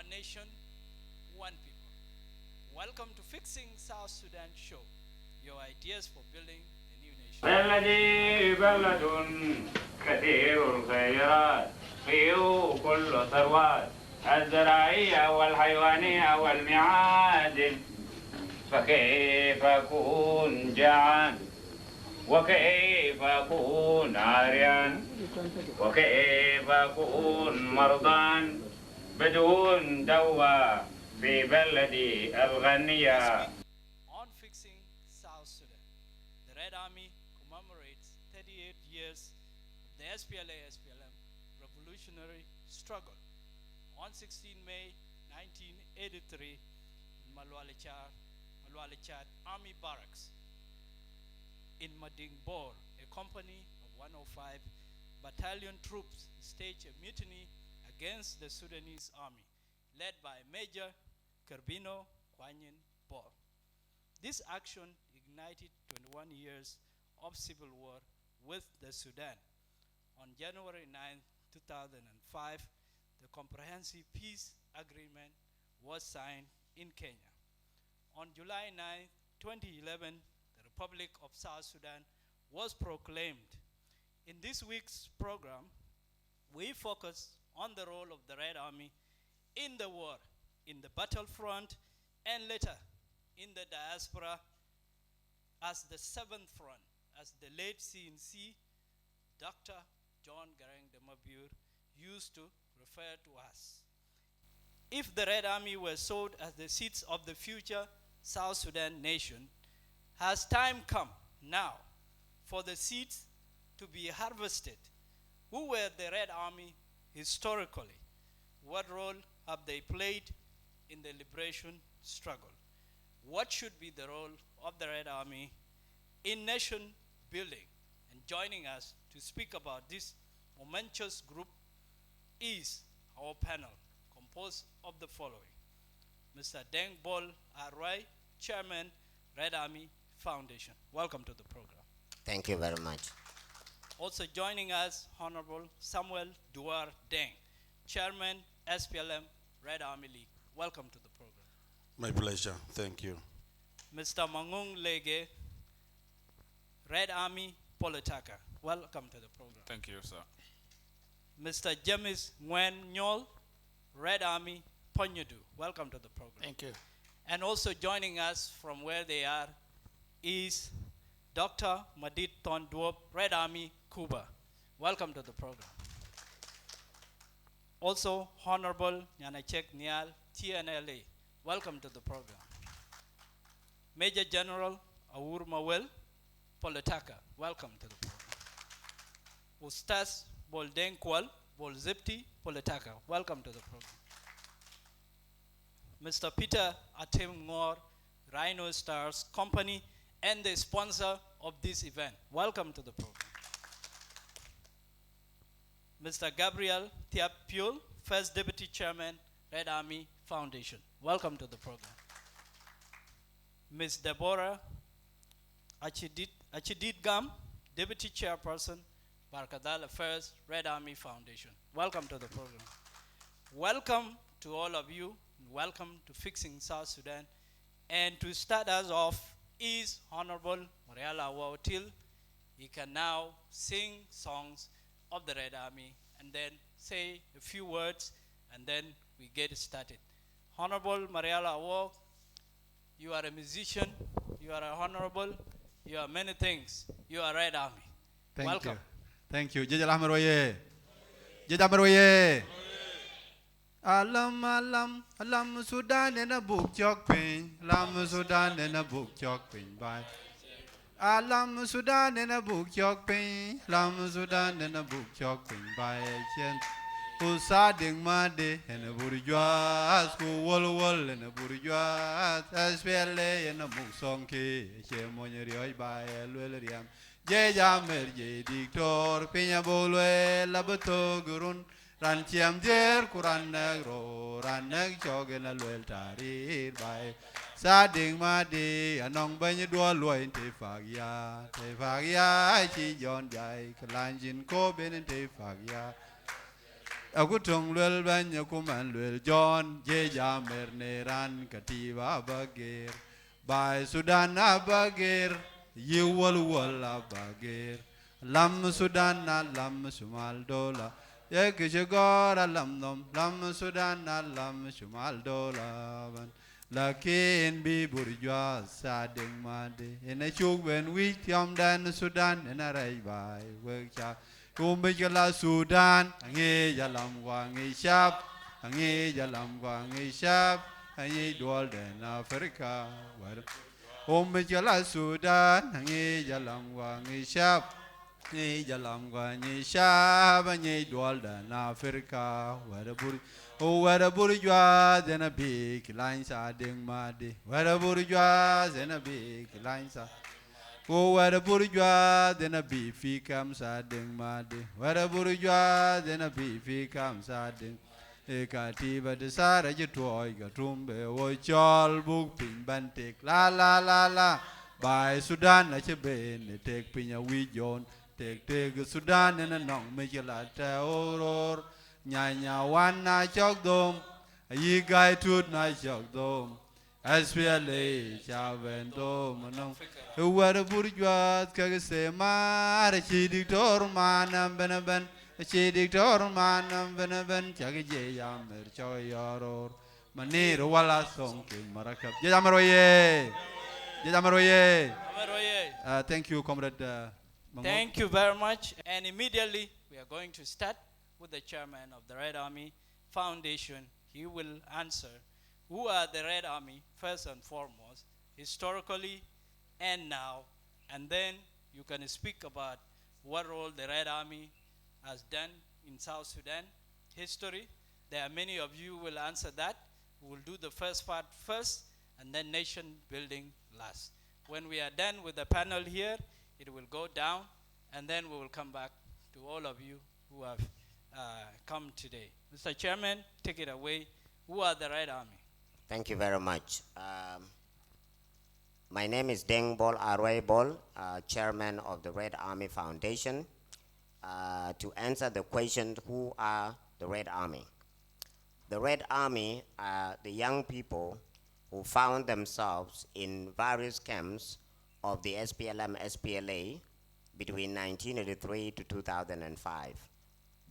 one nation, one people. Welcome to Fixing South Sudan Show, your ideas for building a new nation. بلدي بلد كثير الخيرات فيه كل ثروات الزراعية والحيوانية والمعادن فكيف أكون جعان وكيف أكون عاريان وكيف أكون مرضان بدون دواء في بلدي الغنية. On Fixing South Sudan, the Red Army commemorates 38 years of the SPLM revolutionary struggle. On 16 May 1983, in Malwalichad Army Barracks, in Madingbor, a company of 105 battalion troops staged a mutiny against the Sudanese army, led by Major Kerbino Kwanyin Bor. This action ignited 21 years of civil war with the Sudan. On January 9, 2005, the Comprehensive Peace Agreement was signed in Kenya. On July 9, 2011, the Republic of South Sudan was proclaimed. In this week's program, we focus on the role of the Red Army in the war, in the battlefront, and later in the diaspora as the seventh front, as the late CNC, Dr. John Garang de Mabur, used to refer to us. If the Red Army were sold as the seeds of the future South Sudan nation, has time come now for the seeds to be harvested? Who were the Red Army historically? What role have they played in the liberation struggle? What should be the role of the Red Army in nation building? And joining us to speak about this momentous group is our panel, composed of the following: Mr. Deng Bol Arwai, Chairman, Red Army Foundation. Welcome to the program. Thank you very much. Also joining us, Honorable Samuel Duar Deng, Chairman, SPLM, Red Army League. Welcome to the program. My pleasure. Thank you. Mr. Mangung Lege, Red Army Palotaka. Welcome to the program. Thank you, sir. Mr. James Ngwen Nyol, Red Army Ponyudu. Welcome to the program. Thank you. And also joining us from where they are is Dr. Madit Tonduop, Red Army Cuba. Welcome to the program. Also, Honorable Nyanachek Nial, TNLA. Welcome to the program. Major General Awur Mawel, Palotaka. Welcome to the program. Ustaz Boldeng Kwal, Bolzipti, Palotaka. Welcome to the program. Mr. Peter Atem Ngor, Rhino Stars Company, and the sponsor of this event. Welcome to the program. Mr. Gabriel Tiapul, First Deputy Chairman, Red Army Foundation. Welcome to the program. Ms. Deborah Achidit Gam, Deputy Chairperson, Barkadal Affairs, Red Army Foundation. Welcome to the program. Welcome to all of you. Welcome to Fixing South Sudan. And to start us off is Honorable Mariala Wawatil. He can now sing songs of the Red Army and then say a few words and then we get started. Honorable Mariala Awok, you are a musician, you are a honorable, you are many things. You are Red Army. Welcome. Thank you. Jajal Ahmed Roye. Jajal Ahmed Roye. Alam alam alam Sudan in a book jog pain. Alam Sudan in a book jog pain. Bye. Alam Sudan in a book jog pain. Alam Sudan in a book jog pain. Bye. Usading made and a bourgeois who wall and a bourgeois SPLM and a musonke. Chemoneri by a Liliam. Jamer J. Dictor Pina Bolwe Labato Gurun. Ranchiam der Kuran Negro, Ranek Jogan a Lueltari by Sading Madi, Anong Banyadua Loin Tefagia, Tefagia, Chi John Jai, Kalanjin Kobin and Tefagia. Akutong lwel banya kuman lwel John je jamer neran katiba bagir by Sudan abagir yiwal wal abagir lam Sudan lam sumal dola yekishagora lam nom lam Sudan lam sumal dola lakin bi burjwa sadeng made in a chuk when we tiam dan Sudan in a rai by workshop Kumbijala Sudan, Angi Jalam Wangi Shap, Angi Jalam Wangi Shap, Angi Dwalden Africa. Kumbijala Sudan, Angi Jalam Wangi Shap, Angi Jalam Wangi Shap, Angi Dwalden Africa. Where a bourgeois and a big line sading muddy. Where a bourgeois and a big line sading. Oh, what a bourgeois, then a beefy comes adding maddy. What a bourgeois, then a beefy comes adding. A cativa desire you toy, a tumbe, or chal book pin bantic, la la la la. By Sudan, like a bane, take pin a wee John, take Sudan and a non make a latte or Nyanya one night chok dome, a ye guy two night chok dome. SPLA, Chavendo, Manon. Who were the bourgeois, Kagasema, a she dictor man and benaben, a she dictor man and benaben, Chagaja, Yamer, Choyor, Manero, Walla song, Maracap. Yamaroye, Yamaroye. Thank you, Comrade. Thank you very much. And immediately we are going to start with the chairman of the Red Army Foundation. He will answer who are the Red Army, first and foremost, historically and now. And then you can speak about what role the Red Army has done in South Sudan history. There are many of you who will answer that. We will do the first part first, and then nation building last. When we are done with the panel here, it will go down, and then we will come back to all of you who have come today. Mr. Chairman, take it away. Who are the Red Army? Thank you very much. My name is Deng Bol Arway Bol, Chairman of the Red Army Foundation. To answer the question, who are the Red Army? The Red Army are the young people who found themselves in various camps of the SPLM, SPLA between 1983 to 2005.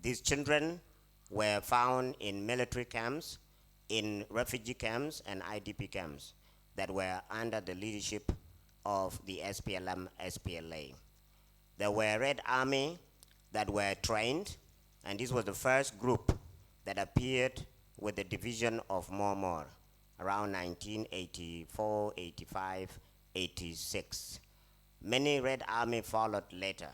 These children were found in military camps, in refugee camps and IDP camps that were under the leadership of the SPLM, SPLA. There were Red Army that were trained, and this was the first group that appeared with the division of Mormor around 1984, 85, 86. Many Red Army followed later.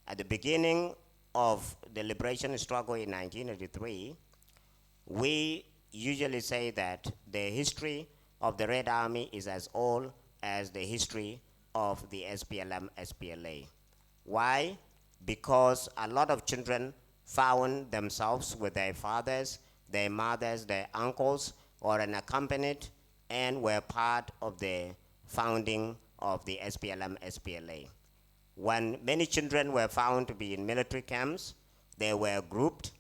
At the beginning of the liberation struggle in 1983, we usually say that the history of the Red Army is as old as the history of the SPLM, SPLA. Why? Because a lot of children found themselves with their fathers, their mothers, their uncles, or unaccompanied, and were part of the founding of the SPLM, SPLA. When many children were found to be in military camps, they were grouped,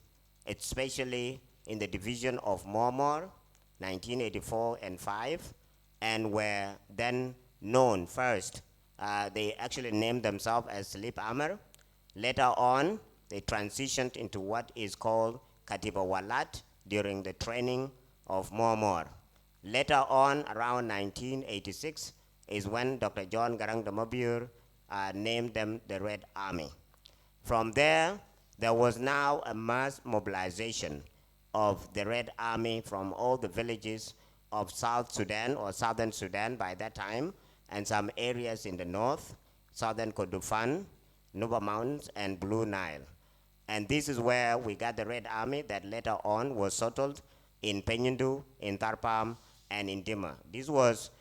especially in the division of Mormor, 1984 and 5, and were then known first. They actually named themselves as Sleep Armor. Later on, they transitioned into what is called Katiba Walat during the training of Mormor. Later on, around 1986, is when Dr. John Garang Damabur named them the Red Army. From there was now a mass mobilization of the Red Army from all the villages of South Sudan or Southern Sudan by that time, and some areas in the north, Southern Kordofan, Nuba Mountains, and Blue Nile. And this is where we got the Red Army that later on was settled in Penyindu, in Tarpam, and in Dima. This was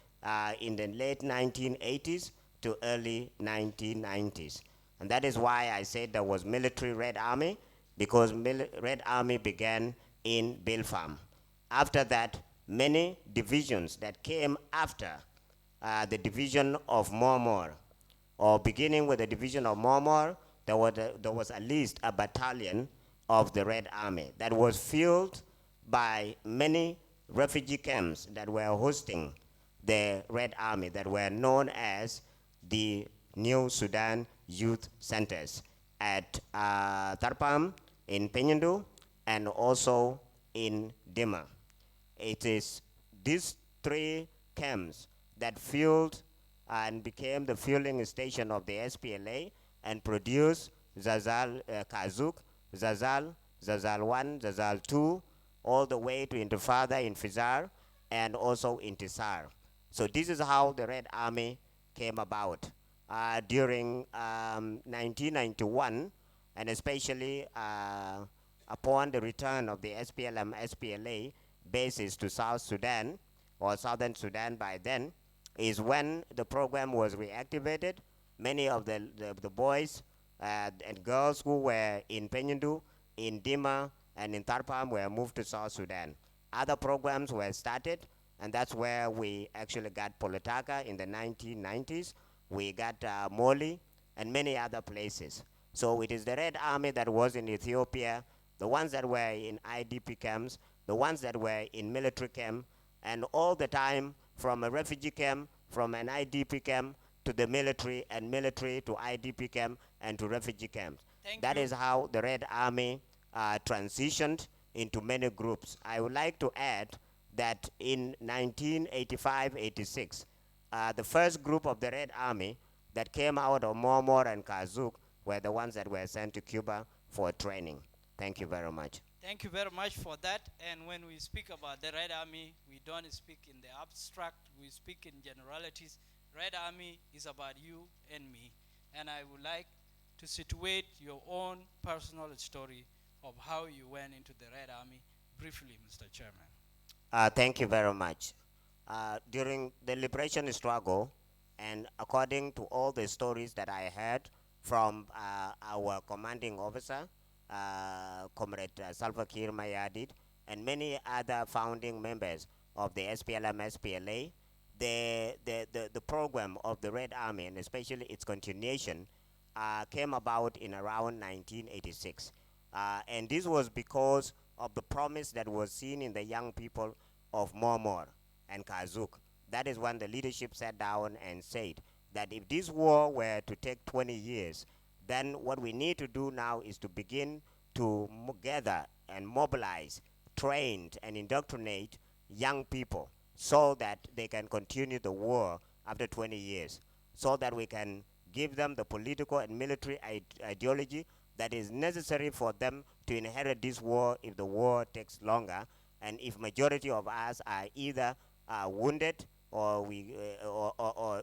in the late 1980s to early 1990s. And that is why I said there was military Red Army, because Red Army began in Bilfam. After that, many divisions that came after the division of Mormor, or beginning with the division of Mormor, there was at least a battalion of the Red Army that was filled by many refugee camps that were hosting the Red Army that were known as the New Sudan Youth Centers at Tarpam, in Penyindu, and also in Dima. It is these three camps that fueled and became the fueling station of the SPLA and produced Zazal Kazuk, Zazal, Zazal 1, Zazal 2, all the way to Intifada in Fizar and also Intisar. So this is how the Red Army came about. During 1991, and especially upon the return of the SPLM, SPLA bases to South Sudan, or Southern Sudan by then, is when the program was reactivated. Many of the boys and girls who were in Penyindu, in Dima, and in Tarpam were moved to South Sudan. Other programs were started, and that's where we actually got Palotaka in the 1990s. We got Moli and many other places. So it is the Red Army that was in Ethiopia, the ones that were in IDP camps, the ones that were in military camp, and all the time from a refugee camp, from an IDP camp to the military, and military to IDP camp and to refugee camps. That is how the Red Army transitioned into many groups. I would like to add that in 1985-86, the first group of the Red Army that came out of Mormor and Kazuk were the ones that were sent to Cuba for training. Thank you very much. Thank you very much for that. And when we speak about the Red Army, we don't speak in the abstract, we speak in generalities. Red Army is about you and me. And I would like to situate your own personal story of how you went into the Red Army briefly, Mr. Chairman. Thank you very much. During the liberation struggle, and according to all the stories that I heard from our commanding officer, Comrade Salva Kiir Mayardit, and many other founding members of the SPLM, SPLA, the program of the Red Army, and especially its continuation, came about in around 1986. And this was because of the promise that was seen in the young people of Mormor and Kazuk. That is when the leadership sat down and said that if this war were to take 20 years, then what we need to do now is to begin to gather and mobilize, train and indoctrinate young people so that they can continue the war after 20 years, so that we can give them the political and military ideology that is necessary for them to inherit this war if the war takes longer, and if majority of us are either wounded or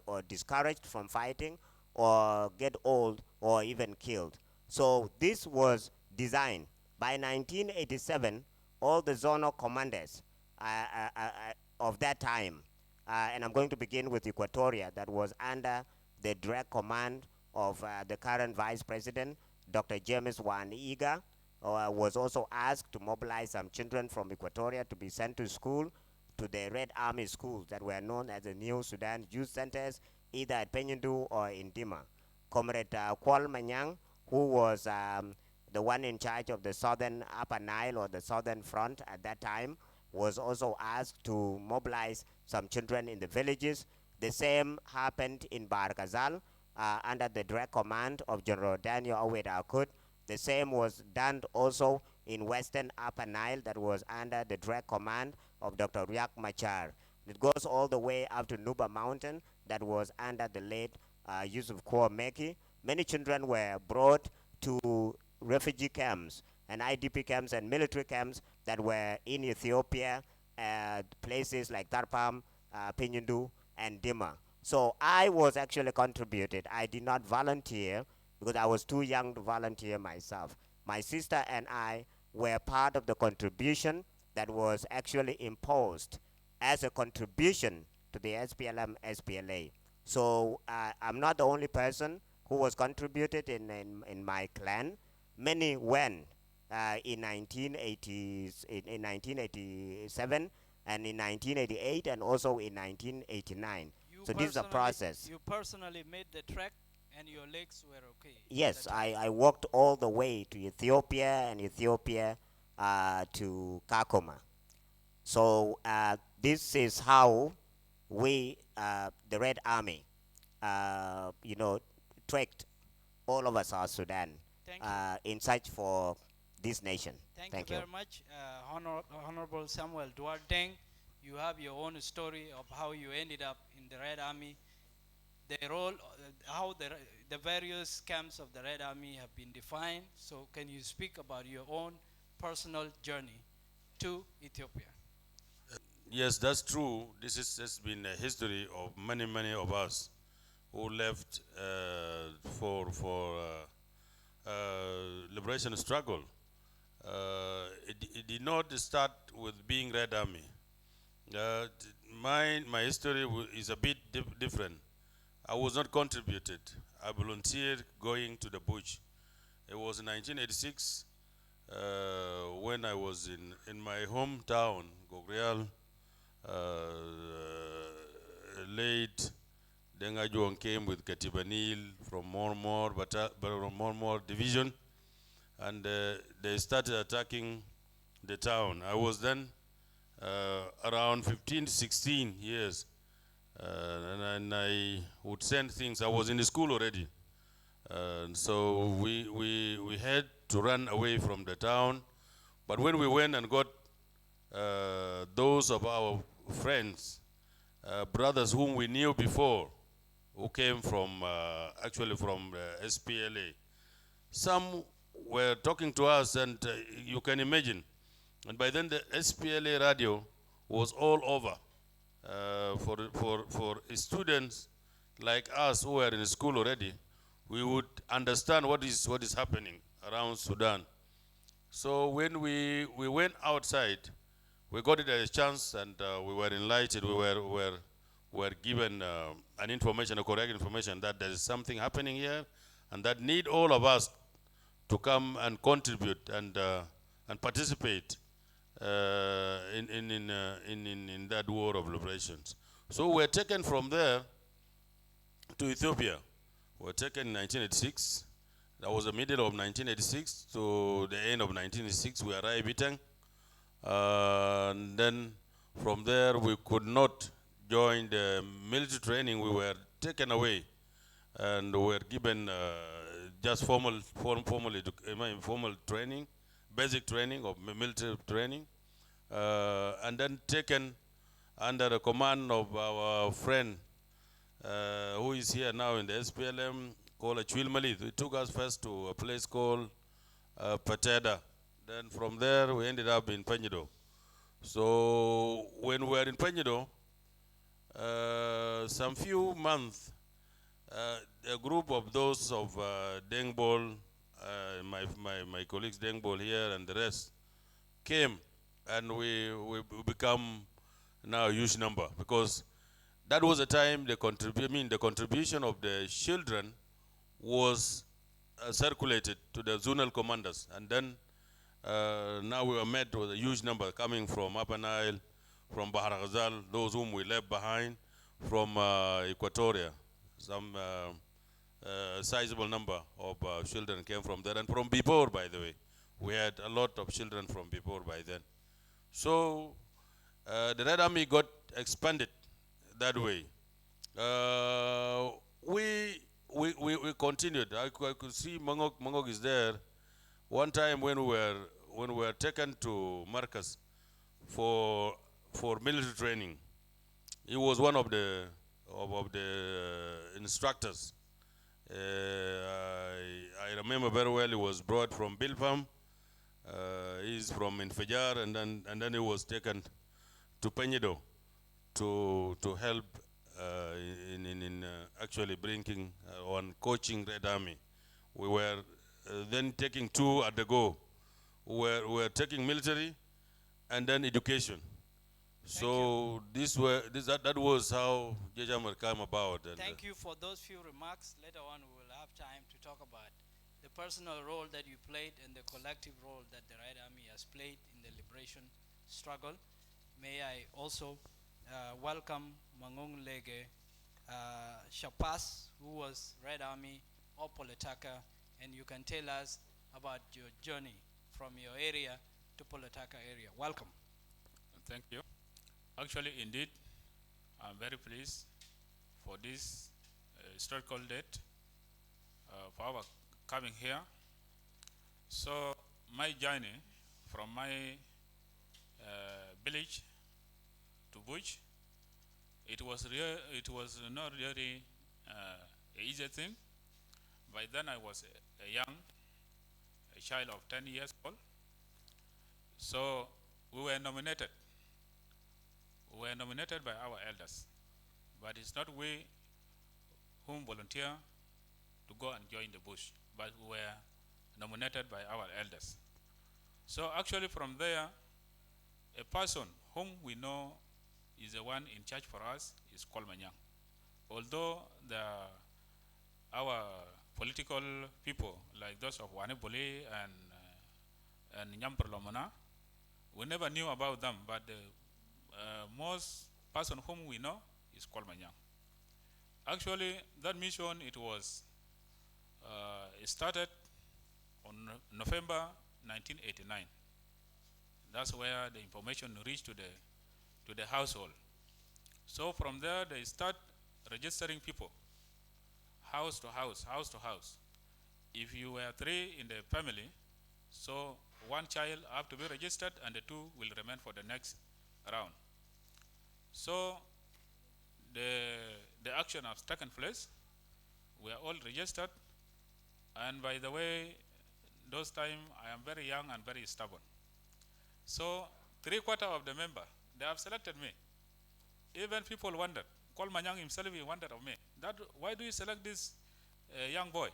or discouraged from fighting, or get old, or even killed. So this was designed. By 1987, all the zonal commanders of that time, and I'm going to begin with Equatoria, that was under the direct command of the current Vice President, Dr. James Wan Iga, was also asked to mobilize some children from Equatoria to be sent to school, to the Red Army schools that were known as the New Sudan Youth Centers, either at Penyindu or in Dima. Comrade Kwal Manyang, who was the one in charge of the southern Upper Nile, or the southern front at that time, was also asked to mobilize some children in the villages. The same happened in Barkazal under the direct command of General Daniel Awed Akut. The same was done also in western Upper Nile, that was under the direct command of Dr. Riak Machar. It goes all the way up to Nuba Mountain, that was under the late Yusuf Kor Meki. Many children were brought to refugee camps and IDP camps and military camps that were in Ethiopia, places like Tarpam, Penyindu, and Dima. So I was actually contributed. I did not volunteer because I was too young to volunteer myself. My sister and I were part of the contribution that was actually imposed as a contribution to the SPLM, SPLA. So I'm not the only person who was contributed in my clan. Many went in 1987 and in 1988 and also in 1989. So this is a process. You personally made the trek And your legs were okay? at Yes, that time? I walked all the way to Ethiopia and Ethiopia to Kakuma. So this is how we, the Red Army, trekked all over South Sudan Thank you. in search for this nation. Thank you Thank you. very much, Honorable Samuel Duarte. You have your own story of how you ended up in the Red Army, the role, how the various camps of the Red Army have been defined. So, can you speak about your own personal journey to Ethiopia? Yes, that's true. This has been a history of many of us who left for liberation struggle. It did not start with being Red Army. My history is a bit different. I was not contributed. I volunteered going to the bush. It was in 1986 when I was in my hometown, Gogrial, late Denga Juan came with Katibanil from Mormor division, and they started attacking the town. I was then around 15 to 16 years, and I would send things. I was in the school already, so we had to run away from the town. But when we went and got those of our friends, brothers whom we knew before, who came from actually from SPLA, some were talking to us, and you can imagine. And by then the SPLA radio was all over for students like us who were in school already. We would understand what is happening around Sudan. So when we went outside, we got it a chance, and we were enlightened. We were given an information, a correct information, that there is something happening here, and that need all of us to come and contribute and participate in that war of liberations. So we were taken from there to Ethiopia. We were taken in 1986. That was the middle of 1986 to the end of 1986. We arrived Itang. And then from there we could not join the military training. We were taken away and were given just formal training, basic training of military training, and then taken under the command of our friend who is here now in the SPLM, called Achwil Malith. He took us first to a place called Pateda. Then from there we ended up in Peñido. So when we were in Peñido, some few months, a group of those of Dengbol, my colleagues Dengbol here and the rest, came, and we become now a huge number, because that was the time the contribution of the children was circulated to the zonal commanders, and then now we were met with a huge number coming from Upper Nile, from Bahar Ghazal, those whom we left behind, from Equatoria. Some sizable number of children came from there, and from Bibor, by the way. We had a lot of children from Bibor by then. So the Red Army got expanded that way. We continued. I could see Mangok is there. One time when we were taken to Marcus for military training, he was one of the instructors. I remember very well. He was brought from Bilpam. He's from Infajar, and then he was taken to Peñido to help in actually bringing on coaching Red Army. We were then taking two at the go. We were taking military and then education. So that was how Jejamar came about. And Thank you for those few remarks. Later on, we will have time to talk about the personal role that you played and the collective role that the Red Army has played in the liberation struggle. May I also welcome Mangong Lege Shapas, who was Red Army or Palotaka, and you can tell us about your journey from your area to Palotaka area. Welcome. Thank you. Actually, indeed, I'm very pleased for this historical date for our coming here. So my journey from my village to Bush, it was not really an easy thing. By then I was a child of 10 years old. So we were nominated. We were nominated by our elders, but it's not we whom volunteer to go and join the bush, but we were nominated by our elders. So actually from there, a person whom we know is the one in charge for us is called Manyang. Although our political people, like those of Wanebole and Nyamperlomona, we never knew about them, but the most person whom we know is called Manyang. Actually, that mission, it was it started on November 1989. That's where the information reached to the household. So from there, they start registering people, house to house, house to house. If you were 3 in the family, so 1 child have to be registered and the 2 will remain for the next round. So the action has taken place. We are all registered, and by the way, those time I am very young and very stubborn. So 3/4 of the member, they have selected me. Even people wondered. Col Manyang himself, he wondered of me. That why do you select this young boy?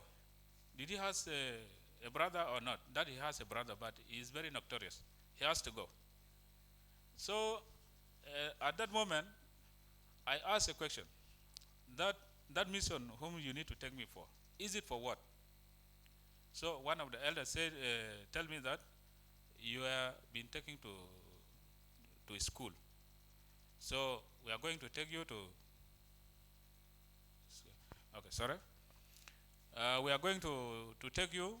Did he has a brother or not? That he has a brother, but he is very notorious. He has to go. So at that moment, I asked a question. That mission whom you need to take me for, is it for what? So one of the elders said, tell me that you have been taken to school. So we are going to take you to, okay, sorry. We are going to take you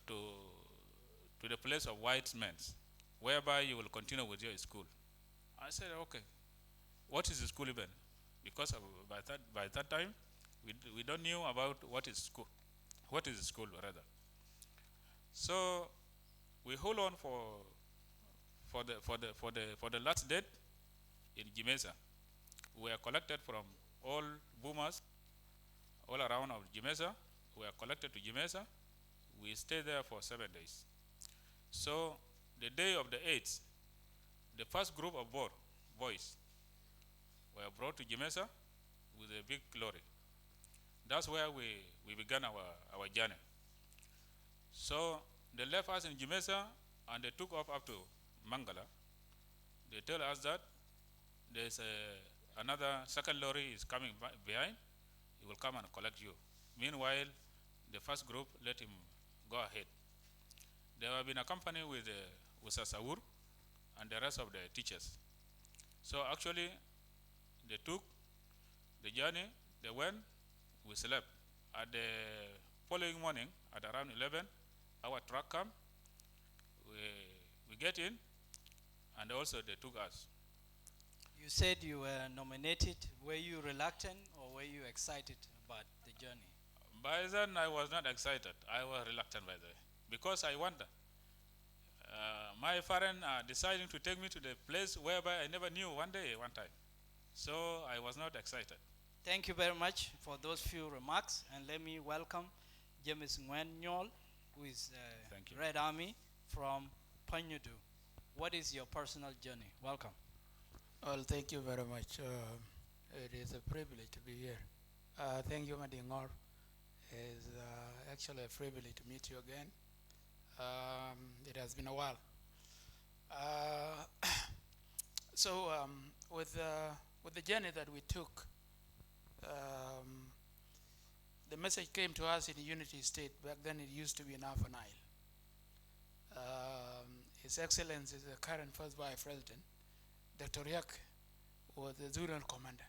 to the place of white men, whereby you will continue with your school. I said, okay. What is the school even? Because by that time, we don't knew about what is school. What is the school rather? So we hold on for the last date in Jimesa. We are collected from all boomers all around of Jimesa. We are collected to Jimesa. We stay there for 7 days. So the day of the 8th, the first group of boys were brought to Jimesa with a big lorry. That's where we began our journey. So they left us in Jimesa and they took off up to Mangala. They tell us that there's another second lorry is coming behind. He will come and collect you. Meanwhile, the first group let him go ahead. They have been accompanied with Sasaur and the rest of the teachers. So actually, they took the journey, they went, we slept. At the following morning, at around 11, our truck came, we get in, and also they took us. You said you were nominated. Were you reluctant or were you excited about the journey? By then, I was not excited. I was reluctant by the way, because I wonder. My parents are deciding to take me to the place whereby I never knew one time. So I was not excited. Thank you very much for those few remarks, and let me welcome James Nguyen, who is Red Army from Panyudu. What is your personal journey? Welcome. Well, thank you very much. It is a privilege to be here. Thank you, Madingor. It's actually a privilege to meet you again. It has been a while. So with the journey that we took, the message came to us in the Unity State. Back then it used to be in Alpha Nile. His Excellency, the current First Vice President, Dr. Yak, was the zonal commander.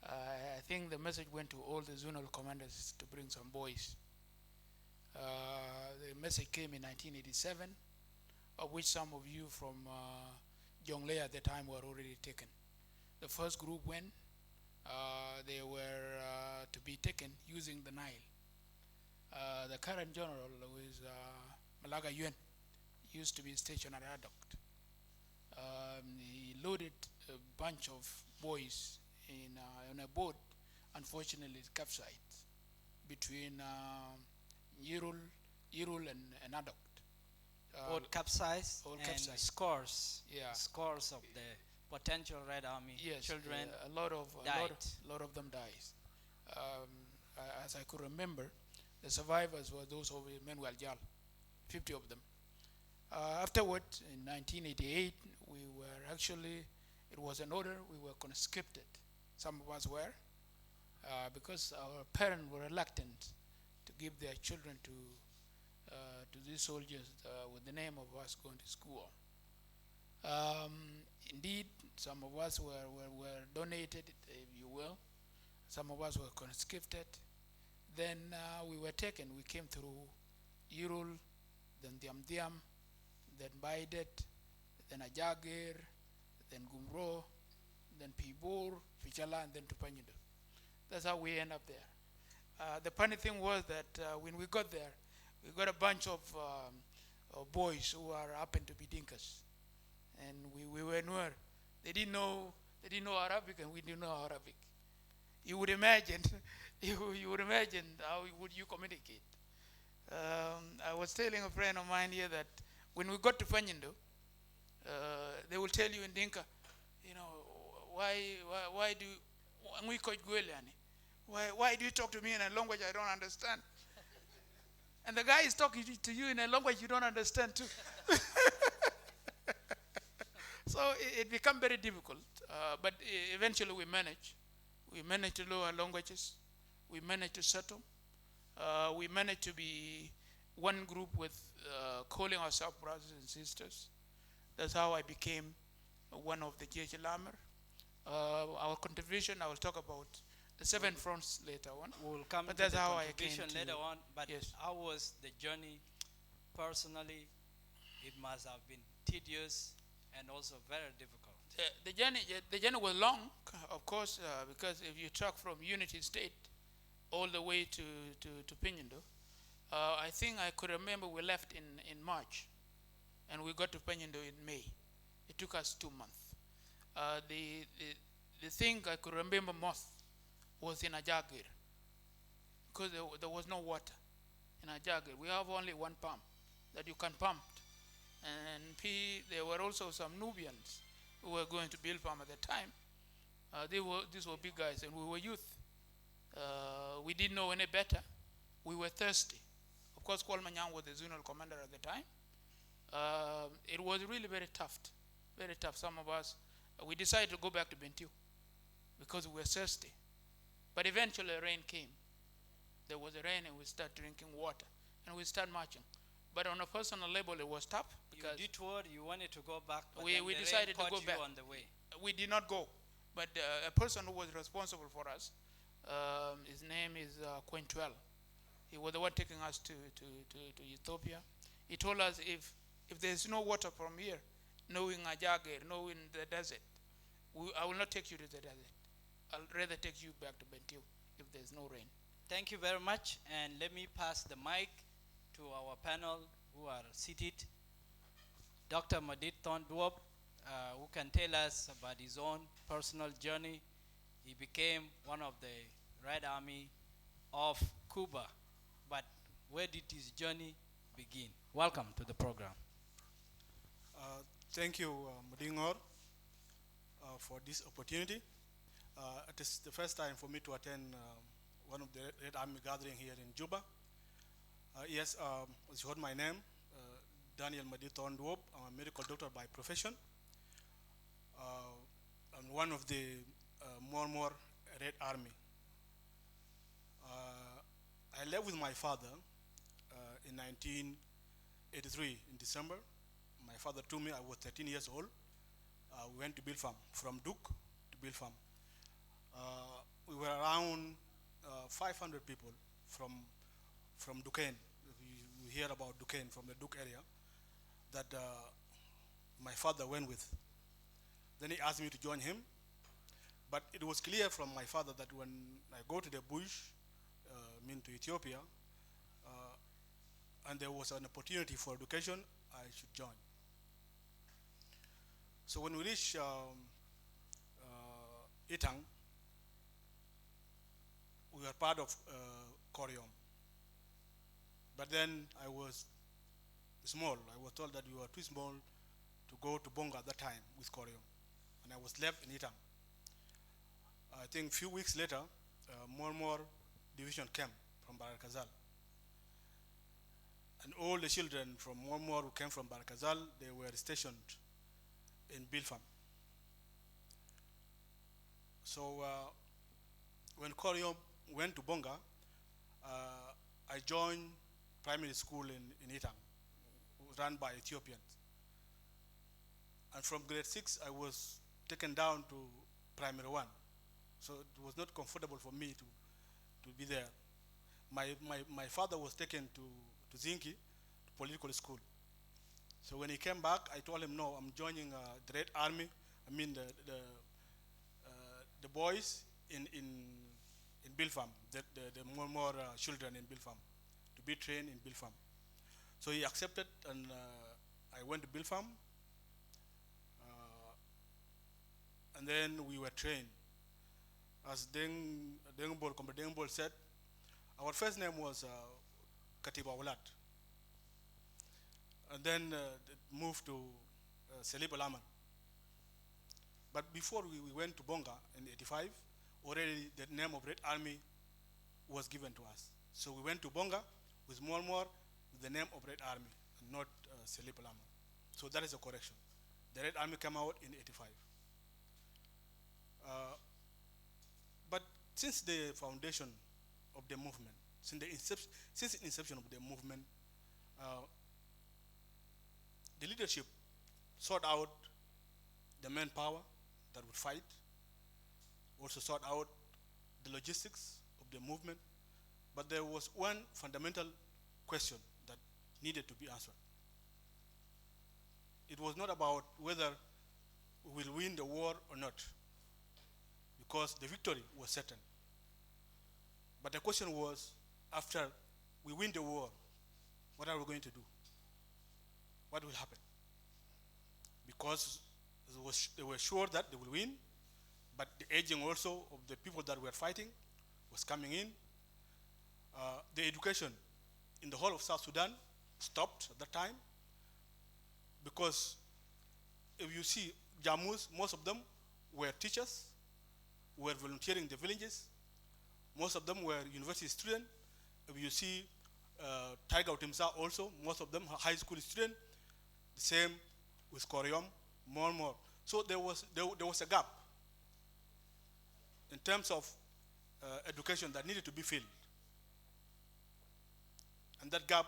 I think the message went to all the zonal commanders to bring some boys. The message came in 1987, of which some of you from Jonglei at the time were already taken. The first group went. They were to be taken using the Nile. The current general, who is Malaga Yuen, used to be stationed at Adoct. He loaded a bunch of boys on a boat. Unfortunately, it capsized between Yirul and Adoct. Boat capsized all and capsized. scores of the potential Red Army children a lot of them died. As I could remember, the survivors were those of Manuel Jal, 50 of them. Afterward, in 1988, it was an order, we were conscripted. Some of us were, because our parents were reluctant to give their children to these soldiers with the name of us going to school. Indeed, some of us were donated, if you will. Some of us were conscripted. Then we were taken. We came through Yirul, then Diam, then Baidet, then Ajagir, then Gumro, then Pibur, Fichala, and then Tupanyudu. That's how we end up there. The funny thing was that when we got there, we got a bunch of boys who happened to be Dinkas, and we were Nuer. They didn't know Arabic, and we didn't know Arabic. You would imagine, you would imagine how would you communicate. I was telling a friend of mine here that when we got to Fanyindo, they will tell you in Dinka, why do you talk to me in a language I don't understand? And the guy is talking to you in a language you don't understand too. So it became very difficult, but eventually we managed. We managed to learn our languages. We managed to settle. We managed to be one group with calling ourselves brothers and sisters. That's how I became one of the GH Lamer. Our contribution, I will talk about the 7 fronts later on. We'll come but to that's the how I contribution came later on. But yes. how was the journey personally? It must have been tedious and also very difficult. The journey was long, of course, because if you track from Unity State all the way to Pinyendo, I think I could remember we left in March, and we got to Pinyendo in May. It took us 2 months. The thing I could remember most was in Ajagir, because there was no water in Ajagir. We have only one pump that you can pump. And there were also some Nubians who were going to build farm at the time. These were big guys, and we were youth. We didn't know any better. We were thirsty. Of course, Kwalmanyang was the zonal commander at the time. It was really very tough, very tough. Some of us, we decided to go back to Bentiu because we were thirsty. But eventually rain came. There was a rain, and we started drinking water, and we started marching. But on a personal level, it was tough. Because you detoured, you wanted to go back, but we decided to go back on the way. We did not go, but a person who was responsible for us, his name is Quentuel. He was the one taking us to Ethiopia. He told us if there's no water from here, knowing Ajagir, knowing the desert, I will not take you to the desert. I'll rather take you back to Bentiu if there's no rain. Thank you very much, and let me pass the mic to our panel who are seated. Dr. Madid Thonduop, who can tell us about his own personal journey. He became one of the Red Army of Cuba. But where did his journey begin? Welcome to the program. Thank you, Mudingor, for this opportunity. It is the first time for me to attend one of the Red Army gathering here in Juba. Yes, as you heard my name, Daniel Madid Thonduop. I'm a medical doctor by profession. I'm one of the more Red Army. I left with my father in 1983 in December. My father told me I was 13 years old. We went to Bilfam, from Duke to Bilfam. we were around 500 people from Duquesne. We hear about Duquesne from the Duke area that my father went with. Then he asked me to join him, but it was clear from my father that when I go to the bush, to Ethiopia, and there was an opportunity for education, I should join. So when we reached Itang, we were part of Koryom. But then I was small. I was told that we were too small to go to Bonga at that time with Koryom. And I was left in Itang. I think a few weeks later, more and more division came from Barakazal. And all the children from more and more who came from Barakazal, they were stationed in Bilfam. So when Koryom went to Bonga, I joined primary school in Itang, run by Ethiopians. And from grade 6, I was taken down to primary 1. So it was not comfortable for me to be there. My father was taken to Zinki, to political school. So when he came back, I told him, no, I'm joining the Red Army. I mean the boys in Bilfam, the more children in Bilfam, to be trained in Bilfam. So he accepted, and I went to Bilfam. And then we were trained. As Comrade Dengbol said, our first name was Katiba Walat. And then moved to Selib Alaman. But before we went to Bonga in '85, already the name of Red Army was given to us. So we went to Bonga with more and more with the name of Red Army, and not Selib Alaman. So that is a correction. The Red Army came out in '85. But since the foundation of the movement, since the inception of the movement, the leadership sought out the manpower that would fight, also sought out the logistics of the movement, but there was one fundamental question that needed to be answered. It was not about whether we will win the war or not, because the victory was certain. But the question was, after we win the war, what are we going to do? What will happen? Because they were sure that they will win, but the aging also of the people that were fighting was coming in. The education in the whole of South Sudan stopped at that time, because if you see Jamus, most of them were teachers, were volunteering in the villages. Most of them were university students. If you see Tiger Timsa also, most of them high school students. The same with Koryom, more and more. So there was a gap in terms of education that needed to be filled. And that gap,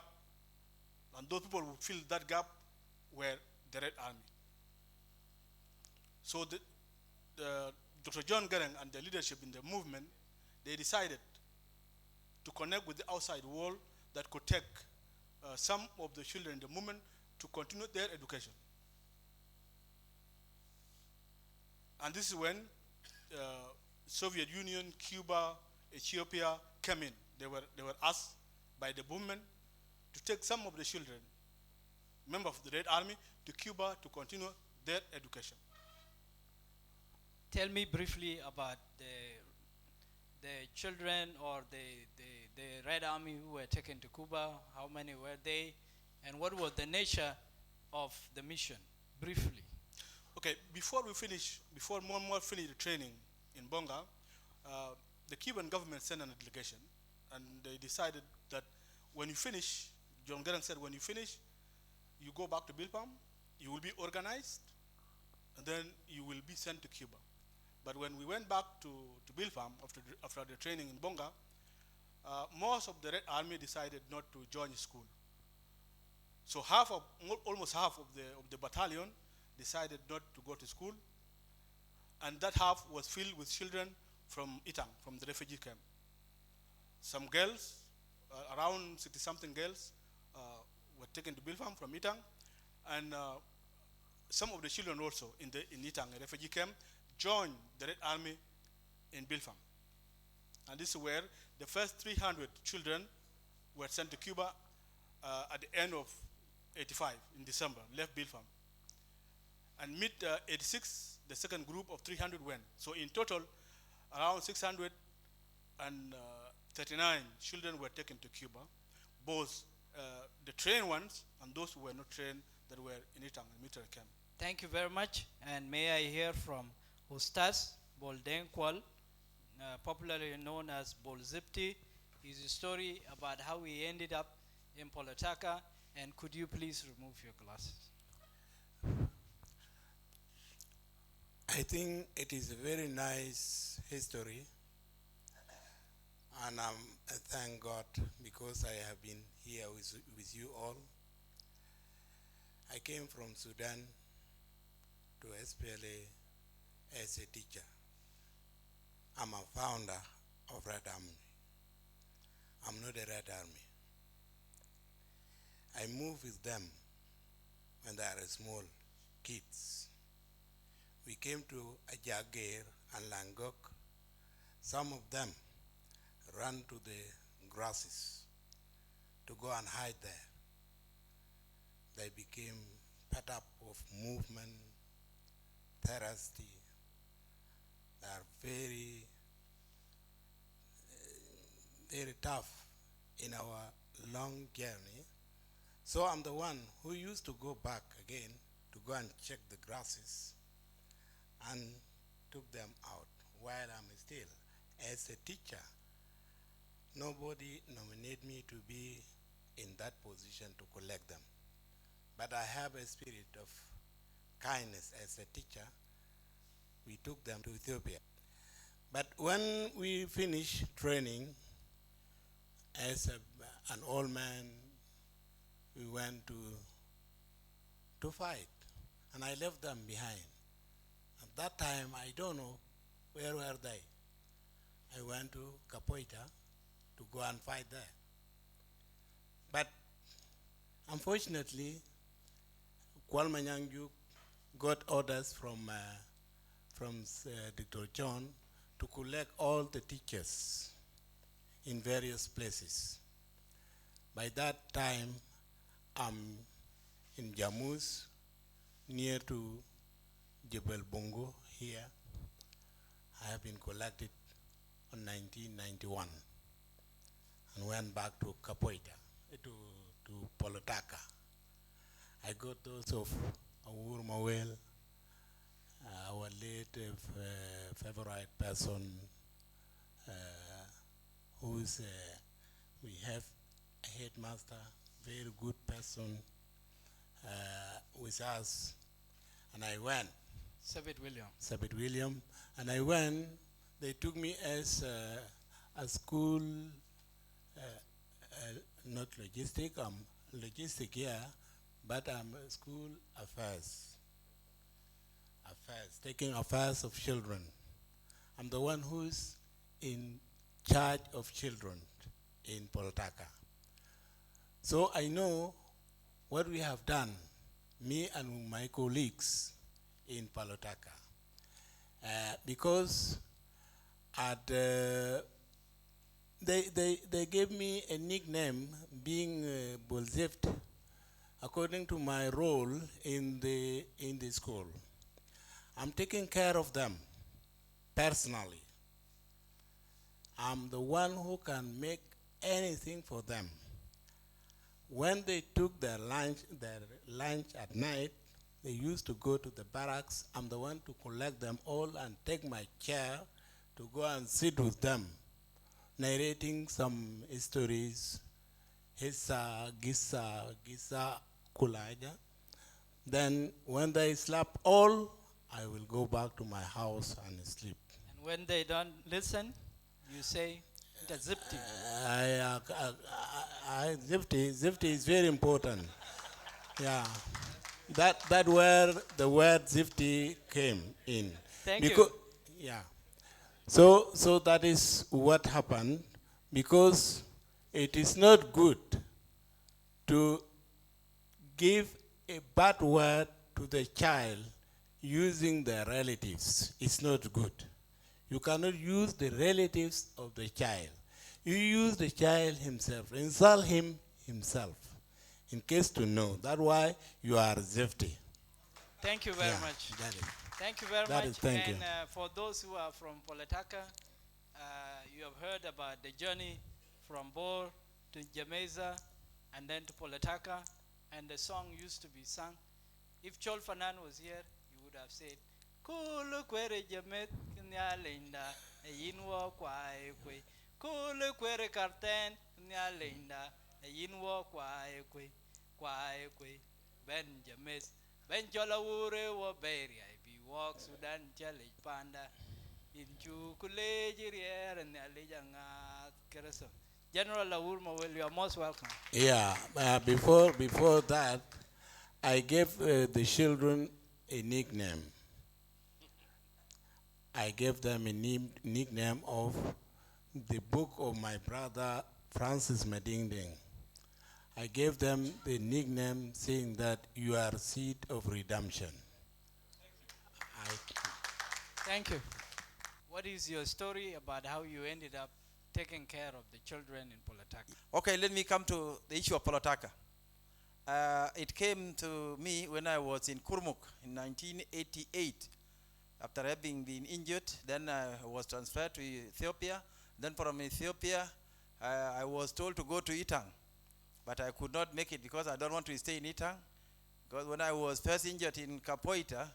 and those people who filled that gap were the Red Army. So Dr. John Garang and the leadership in the movement, they decided to connect with the outside world that could take some of the children in the movement to continue their education. And this is when Soviet Union, Cuba, Ethiopia came in. They were asked by the movement to take some of the children, members of the Red Army, to Cuba to continue their education. Tell me briefly about the children or the Red Army who were taken to Cuba. How many were they? And what was the nature of the mission, briefly? Okay, before more and more finish the training in Bonga, the Cuban government sent a delegation, and they decided that when you finish, John Garang said, when you finish, you go back to Bilpam, you will be organized, and then you will be sent to Cuba. But when we went back to Bilpam after the training in Bonga, most of the Red Army decided not to join school. So almost half of the battalion decided not to go to school, and that half was filled with children from Itang, from the refugee camp. Some girls, around 60-something girls, were taken to Bilfam from Itang, and some of the children also in Itang, a refugee camp, joined the Red Army in Bilfam. And this is where the first 300 children were sent to Cuba at the end of 85, in December, left Bilfam. And mid-86, the second group of 300 went. So in total, around 639 children were taken to Cuba, both the trained ones and those who were not trained that were in Itang, military camp. Thank you very much. And may I hear from Ustaz Boldenkwal, popularly known as Bol Zipti, his story about how he ended up in Palotaka. And could you please remove your glasses? I think it is a very nice history, and I thank God because I have been here with you all. I came from Sudan to SPLA as a teacher. I'm a founder of Red Army. I'm not a Red Army. I moved with them when they were small kids. We came to Ajagir and Langok. Some of them ran to the grasses to go and hide there. They became fed up of movement, thirsty. They are very, very tough in our long journey. So I'm the one who used to go back again to go and check the grasses and took them out while I'm still as a teacher. Nobody nominated me to be in that position to collect them. But I have a spirit of kindness as a teacher. We took them to Ethiopia. But when we finished training, as an old man, we went to fight. And I left them behind. At that time, I don't know where were they. I went to Capoeira to go and fight there. But unfortunately, Kwalmanyangjuk got orders from Dr. John to collect all the teachers in various places. By that time, I'm in Jamus, near to Jebel Bongo here. I have been collected in 1991 and went back to Capoeira, to Palotaka. I got those of Awur Mawel, our late favorite person, who's we have a headmaster, very good person with us, and I went. Sabit William, and I went. They took me as a school, not logistic. I'm logistic here, but I'm school affairs, taking affairs of children. I'm the one who's in charge of children in Palotaka. So I know what we have done, me and my colleagues in Palotaka. Because they gave me a nickname, being Bolzeft, according to my role in the school. I'm taking care of them personally. I'm the one who can make anything for them. When they took their lunch at night, they used to go to the barracks. I'm the one to collect them all and take my chair to go and sit with them, narrating some stories, Hissa, Gisa, Kulaja. Then when they slept all, I will go back to my house and sleep. And when they don't listen, you say, Zipti. Zipti is very important. Yeah. That where the word Zifti came in. Thank you. Yeah. So that is what happened, because it is not good to give a bad word to the child using the relatives. It's not good. You cannot use the relatives of the child. You use the child himself, insult him himself, in case to know. That's why you are safety. Thank you very Yeah, much. that is. Thank you very That much. is- thank and you. For those who are from Palotaka, you have heard about the journey from Bor to Jamaica and then to Palotaka, and the song used to be sung. If Chol Fanan was here, he would have said, Kulu kwere jamet nyalenda yinwo kwae kwe. Kulu kwere karten nyalenda yinwo kwae kwe. Ben james ben chola ure wo beria bi walk Sudan challenge panda in chukule jirier and alejanga kereso. General Laur Mawel, you are most welcome. Yeah, before that, I gave the children a nickname. I gave them a nickname of the book of my brother Francis Medingding. I gave them the nickname saying that you are seed of redemption. Thank you. What is your story about how you ended up taking care of the children in Palotaka? Okay, let me come to the issue of Palotaka. It came to me when I was in Kurmuk in 1988. After having been injured, then I was transferred to Ethiopia. Then from Ethiopia, I was told to go to Itang. But I could not make it because I don't want to stay in Itang. Because when I was first injured in Capoeira,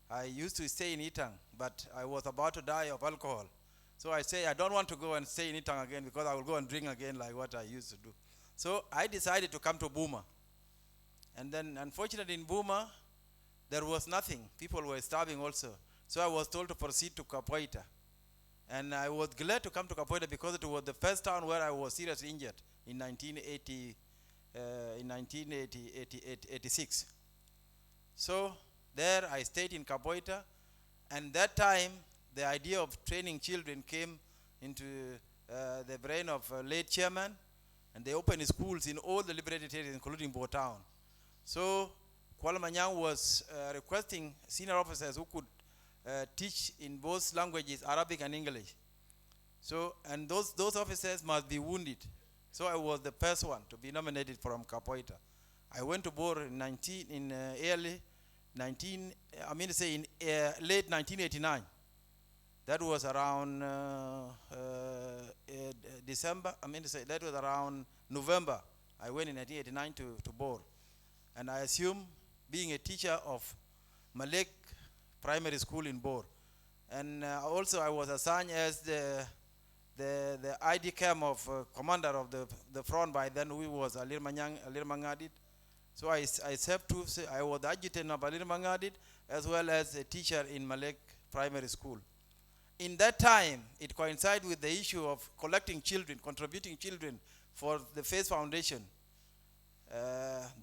I used to stay in Itang, but I was about to die of alcohol. So I say I don't want to go and stay in Itang again because I will go and drink again like what I used to do. So I decided to come to Buma. And then unfortunately in Buma, there was nothing. People were starving also. So I was told to proceed to Capoeira. And I was glad to come to Capoeira because it was the first town where I was seriously injured in 1986. So there I stayed in Capoeira, and that time the idea of training children came into the brain of late chairman, and they opened schools in all the liberated areas, including Bo Town. So Kuala Manyang was requesting senior officers who could teach in both languages, Arabic and English. So, and those officers must be wounded. So I was the first one to be nominated from Capoeira. I went to Bor in late 1989. That was around December. That was around November. I went in 1989 to Bor. And I assume being a teacher of Malek Primary School in Bor. And also I was assigned as the ID cam of commander of the front by then, who was Alir Mangadit. So I served to, I was the adjutant of Alir Mangadit as well as a teacher in Malek Primary School. In that time, it coincided with the issue of collecting children, contributing children for the Faith Foundation.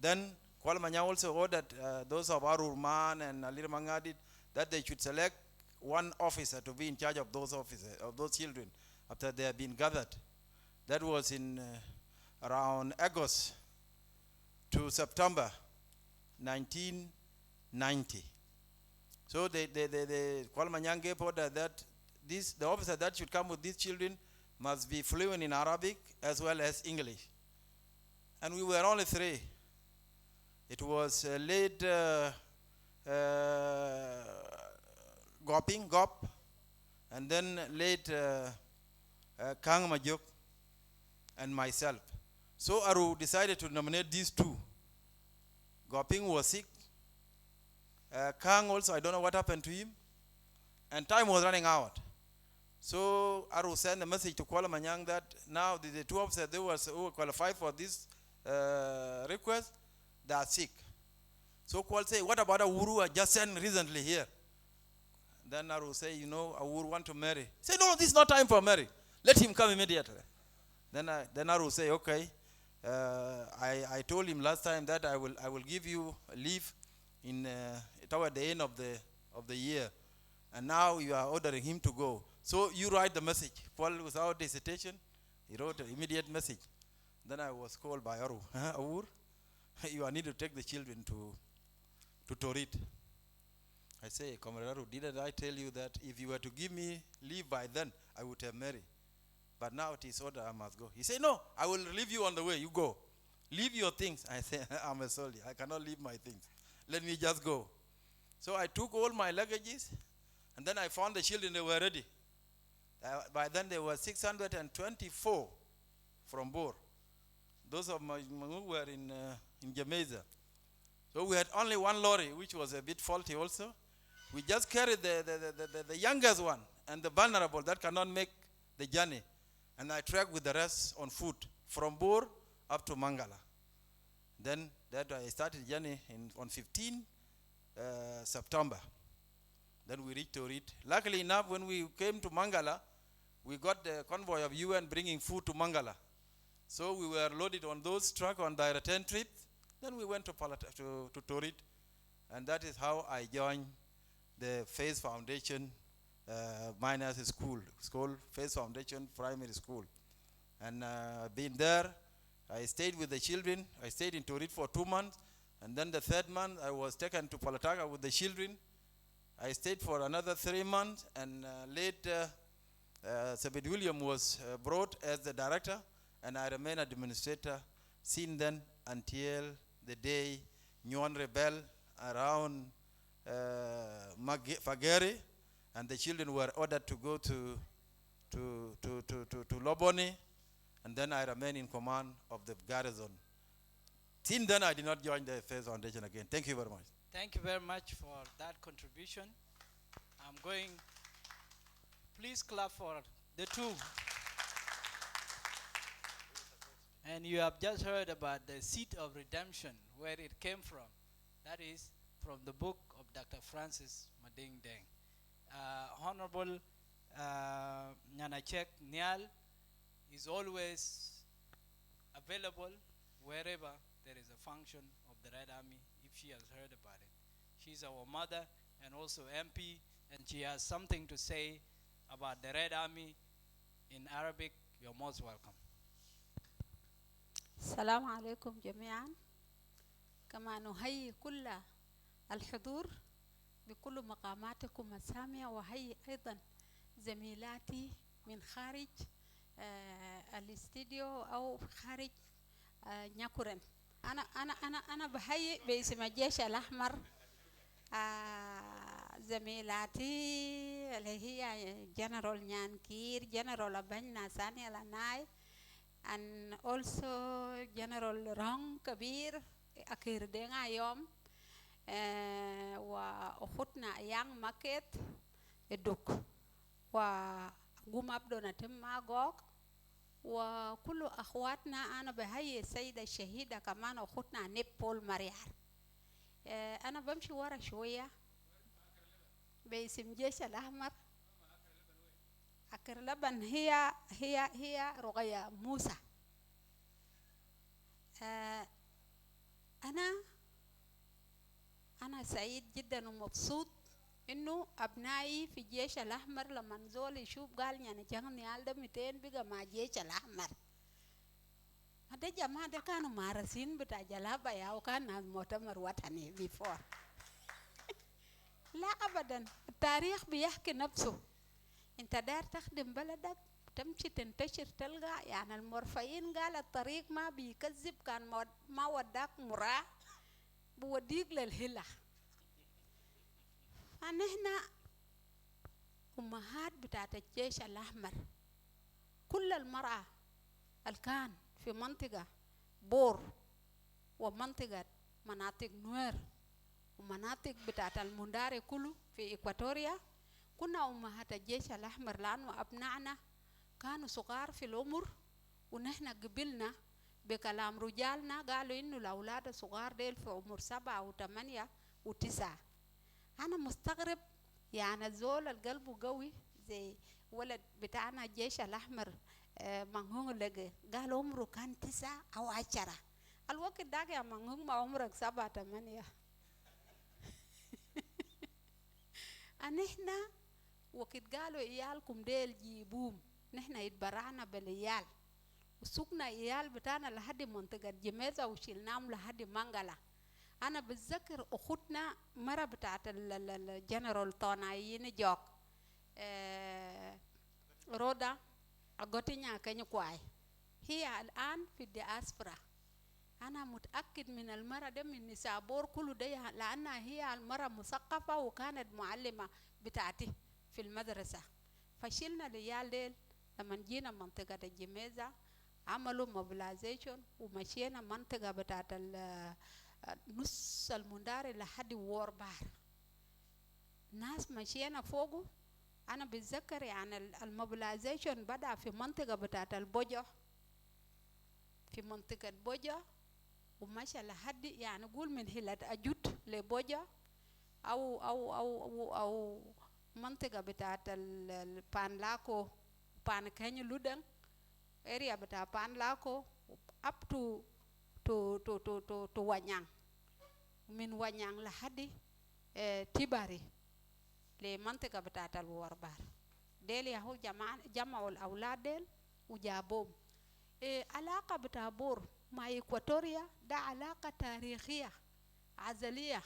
Then Kuala Manyang also ordered those of Arurman and Alir Mangadit that they should select one officer to be in charge of those officers, of those children, after they have been gathered. That was in around August to September 1990. So the Kuala Manyang gave order that the officer that should come with these children must be fluent in Arabic as well as English. And we were only three. It was late Gop, and then late Kang Majuk and myself. So Aru decided to nominate these two. Goping was sick. Kang also, I don't know what happened to him. And time was running out. So Aru sent a message to Kuala Manyang that now the two officers who were qualified for this request, they are sick. So Kuala say, what about Awuru? I just sent recently here. Then Aru say, Awuru want to marry. Say, no, this is not time for marry. Let him come immediately. Then Aru say, okay. I told him last time that I will give you leave in toward the end of the year, and now you are ordering him to go. So you write the message. Paul, without hesitation, he wrote an immediate message. Then I was called by Aru. Awur, you need to take the children to Torit. I say, Comrade Aru, didn't I tell you that if you were to give me leave by then, I would have married? But now it is order, I must go. He said, no, I will leave you on the way. You go. Leave your things. I said, I'm a soldier. I cannot leave my things. Let me just go. So I took all my luggages, and then I found the children, they were ready. By then there were 624 from Bor. Those of my who were in Jamaica. So we had only one lorry, which was a bit faulty also. We just carried the youngest one and the vulnerable that cannot make the journey. And I tracked with the rest on foot from Bor up to Mangala. Then that I started the journey on 15 September. Then we reached Torit. Luckily enough, when we came to Mangala, we got the convoy of UN bringing food to Mangala. So we were loaded on those trucks on the return trip. Then we went to Torit. And that is how I joined the Faith Foundation Miners School. It's called Faith Foundation Primary School. And been there, I stayed with the children. I stayed in Torit for 2 months. And then the third month, I was taken to Palotaka with the children. I stayed for another 3 months. And later, Sabit William was brought as the director. And I remained administrator since then until the day Nyuan rebel around Fageri, and the children were ordered to go to Loboni, and then I remained in command of the garrison. Since then, I did not join the Faith Foundation again. Thank you very much. Thank you very much for that contribution. I'm going, please clap for the two. And you have just heard about the seat of redemption, where it came from. That is from the book of Dr. Francis Mading Deng. Honorable Nyanachek Nyal is always available wherever there is a function of the Red Army, if she has heard about it. She's our mother and also MP, and she has something to say about the Red Army in Arabic. You're most welcome. السلام عليكم جميعا. كما نهيئ كل الحضور بكل مقاماتكم السامية، وهي أيضا زميلاتي من خارج الاستديو أو خارج نياكورن. أنا بهيئ باسم الجيش الأحمر زميلاتي اللي هي جنرال نيانكير، جنرال أبن ثاني الأناي، and also General Rong Kabir akhir denga yom wa ukhutna yang market eduk wa gumab donatim magog wa kullu akhwatna ana بهي السيدة الشهيدة كمان أخوتنا نيبول مريار. أنا بمشي ورا شوية باسم جيش الأحمر. أكر لبن هي رقية موسى. أنا سعيد جدا ومبسوط إنه أبنائي في الجيش الأحمر لما نزول يشوف قال يعني جهن يالده 200 بقى مع الجيش الأحمر. هذا جماعة ده كانوا مارسين بتاع جلابة يا وكان ناس مؤتمر وطني before. لا أبدا، التاريخ بيحكي نفسه. انت دار تخدم بلدك تمشي تنتشر تلقى يعني المرفعين قال الطريق ما بيكذب، كان ما وداك مراه بوديك للهلة. فنحن أمهات بتاعت الجيش الأحمر، كل المرأة الكان في منطقة بور ومنطقة مناطق نوير ومناطق بتاعت المنداري كله في إكواتوريا، كنا أمهات الجيش الأحمر لأنه أبنائنا كانوا صغار في العمر، ونحن قبلنا بكلام رجالنا قالوا إنه الأولاد الصغار ديل في عمر 7 و8 و9. أنا مستغرب يعني الزول القلب قوي زي ولد بتاعنا الجيش الأحمر منهون لقى قال عمره كان 9 أو 10. الوقت داك يا منهون ما عمرك 7 8. نحن وقت قالوا عيالكم ديل جيبوهم نحن اتبرعنا بالعيال وسوقنا عيال بتاعنا لحد منطقة جميزة وشيلناهم لحد منغلا. أنا بتذكر أختنا مرة بتاعت الجنرال طونايين جوك رودا أغوتينيا كني كواي هي الآن في الدياسبرا. أنا متأكد من المرة ده من نسابور كله ده لأنها هي المرة مثقفة وكانت معلمة بتاعتي في المدرسة. فشلنا العيال ديل لما جينا منطقة الجميزة عملوا موبيلايزيشن ومشينا منطقة بتاعت نص المنداري لحد ووربار. ناس مشينا فوقه. أنا بتذكر يعني الموبيلايزيشن بدأ في منطقة بتاعت البوجة في منطقة بوجة ومشى لحد يعني قول من هلة أجود لبوجة أو منطقة بتاعت البانلاكو بان كاني لودن area بتاع بانلاكو up to وانيان من وانيان لحد تباري لمنطقة بتاعت الوربار. ديل يهو جمعوا الأولاد ديل وجابوهم. علاقة بتاع بور مع إكواتوريا ده علاقة تاريخية عزلية.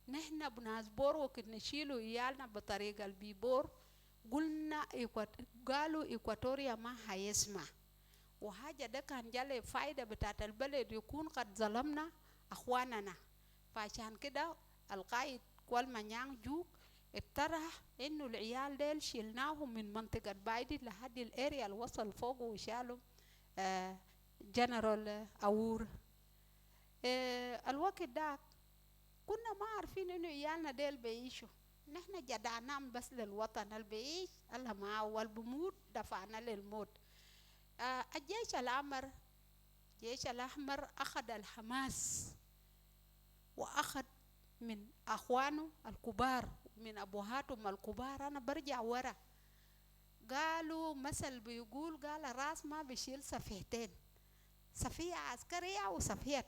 نحن بناس بور وكنا نشيلوا إيالنا بطريقة البيبور قلنا قالوا إكواتوريا ما هيسمع. وحاجة ده كان جالي فايدة بتاعت البلد يكون قد ظلمنا أخواننا. فعشان كده القائد كوال مانيان جوك اقترح إنه العيال ديل شيلناهم من منطقة بايدي لحد الاريا اللي وصل فوق وشالوا جنرال أور. الوقت ده كنا ما عارفين إنه عيالنا ديل بيعيشوا. نحن جدعناهم بس للوطن البيعيش الله معه والبموت دفعنا للموت. الجيش الأحمر الجيش الأحمر أخذ الحماس وأخذ من أخوانه الكبار من أبوهاتهم الكبار. أنا برجع ورا قالوا مثل بيقول قال راس ما بيشيل صفيحتين صفية عسكرية وصفية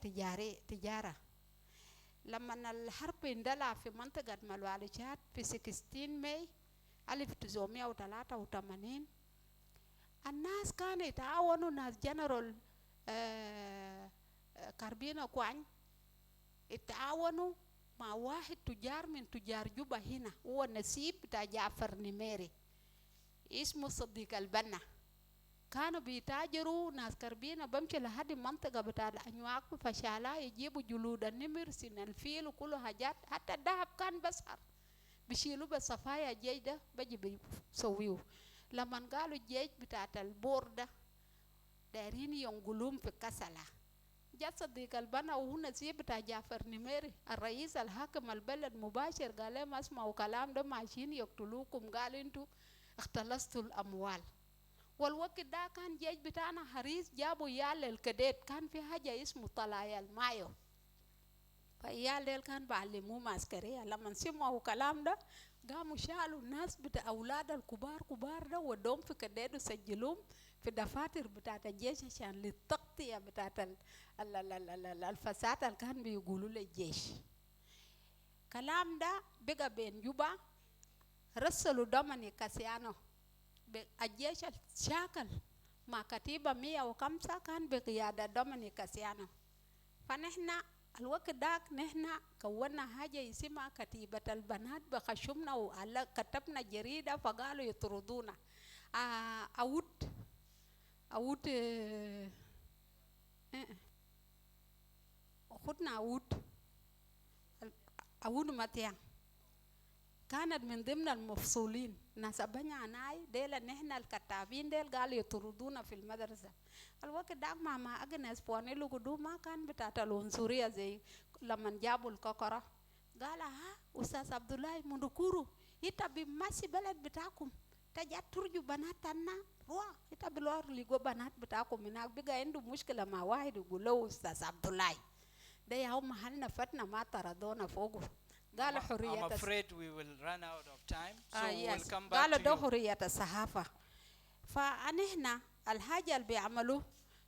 تجارة. لما الحرب اندلع في منطقة ملوالجات في 16 ماي 1983 الناس كانوا يتعاونوا ناس جنرال كاربينا كوان يتعاونوا مع واحد تجار من تجار جوبا هنا هو نسيب بتاع جعفر نميري اسمه صديق البنا. كانوا بيتاجروا ناس كربينا بمشي لحد منطقة بتاع الأنواق فشالا يجيبوا جلود النمر سن الفيل وكل حاجات حتى الذهب كان بسعر بيشيلوا بصفايا الجيش ده بيجي بيسويوه. لما قالوا الجيش بتاع البور ده دارين ينقلوهم في كسلة جاء صديق البنا وهو نسيب بتاع جعفر نميري الرئيس الحاكم البلد مباشر قال لهم اسمعوا كلام ده ماشيين يقتلوكم. قال انتوا اختلستوا الأموال. والوقت ده كان جيش بتاعنا حريص جابوا يال الكديت كان في حاجة اسمه طلايا المايو فيال ديل كان بعلموهم عسكرية. لما سمعوا كلام ده قاموا شالوا الناس بتاع أولاد الكبار ده ودوهم في كديت وسجلوهم في دفاتر بتاعت الجيش عشان للتغطية بتاعت الفساد اللي كان بيقولوا للجيش. كلام ده بقى بين جوبا رسلوا دوميني كاسيانو الجيش الشاكل مع كتيبة 105 كان بقيادة دوميني كاسيانو. فنحن الوقت داك نحن كونا حاجة اسمها كتيبة البنات بخشمنا وكتبنا جريدة فقالوا يطردونا. أود أخدنا أود ماتيان كانت من ضمن المفصولين ناس بني عناي ديل نحن الكتابين ديل قالوا يطردونا في المدرسة. الوقت داك ما أجنس بوانيلو قدو ما كان بتاعت العنصرية زي لما جابوا الكوكرة قال أستاذ عبد الله مندكورو إنت بمشي بلد بتاعكم تجا ترجو بناتنا روا إنت بلور لقوا بنات بتاعكم هناك بقى عنده مشكلة مع واحد يقول له أستاذ عبد الله ده يا هم محلنا فتنا ما طردونا فوقه. قال حرية I'm afraid we will run out of time, so yes. we'll come back قال to ده you. حرية الصحافة. فنحن الحاجة اللي بيعملوه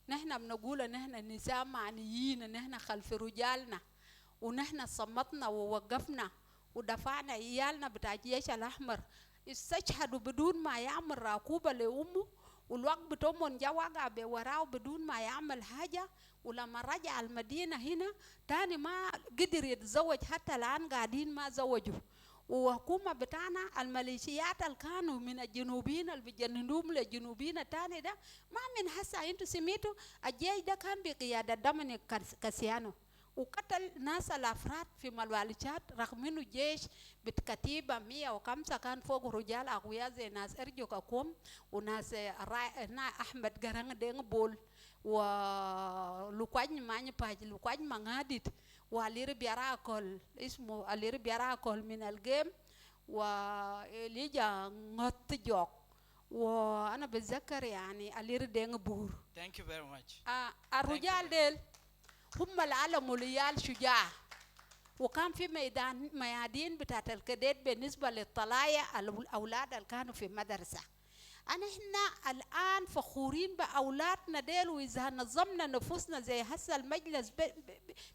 نحن بنقول نحن النساء معنيين نحن خلف رجالنا ونحن صمتنا ووقفنا ودفعنا عيالنا بتاع الجيش الأحمر استشهدوا بدون ما يعمل راكوبة لأمه، والوقت بتومن جا وقع بوراه بدون ما يعمل حاجة. ولما رجع المدينة هنا تاني ما قدر يتزوج، حتى الآن قاعدين ما زوجوا. وحكومة بتاعنا الميليشيات اللي كانوا من الجنوبيين اللي بيجننوهم للجنوبيين التاني ده ما من هسه انتوا سميتوا الجيش ده كان بقيادة دومينيك كاسيانو، وقتل ناس الافراد في مالواليشات، رغم انه الجيش بكتيبه 105 كان فوق رجال اقوياء زي ناس ارجو كاكوم وناس احمد قرن دين بول ولوكوان ماني باج لوكوان مانغاديت والير بيراكل اسمه الير بيراكل من الجيم وليجا نوت جوك، وانا بتذكر يعني الير دين بور. Thank you very much. الرجال ديل هم العلم وليال شجاع، وكان في ميادين بتاعت الكديت بالنسبة للطلايا الأولاد اللي كانوا في مدرسة. أنا هنا الآن فخورين بأولادنا ديل، وإذا نظمنا نفوسنا زي هسه المجلس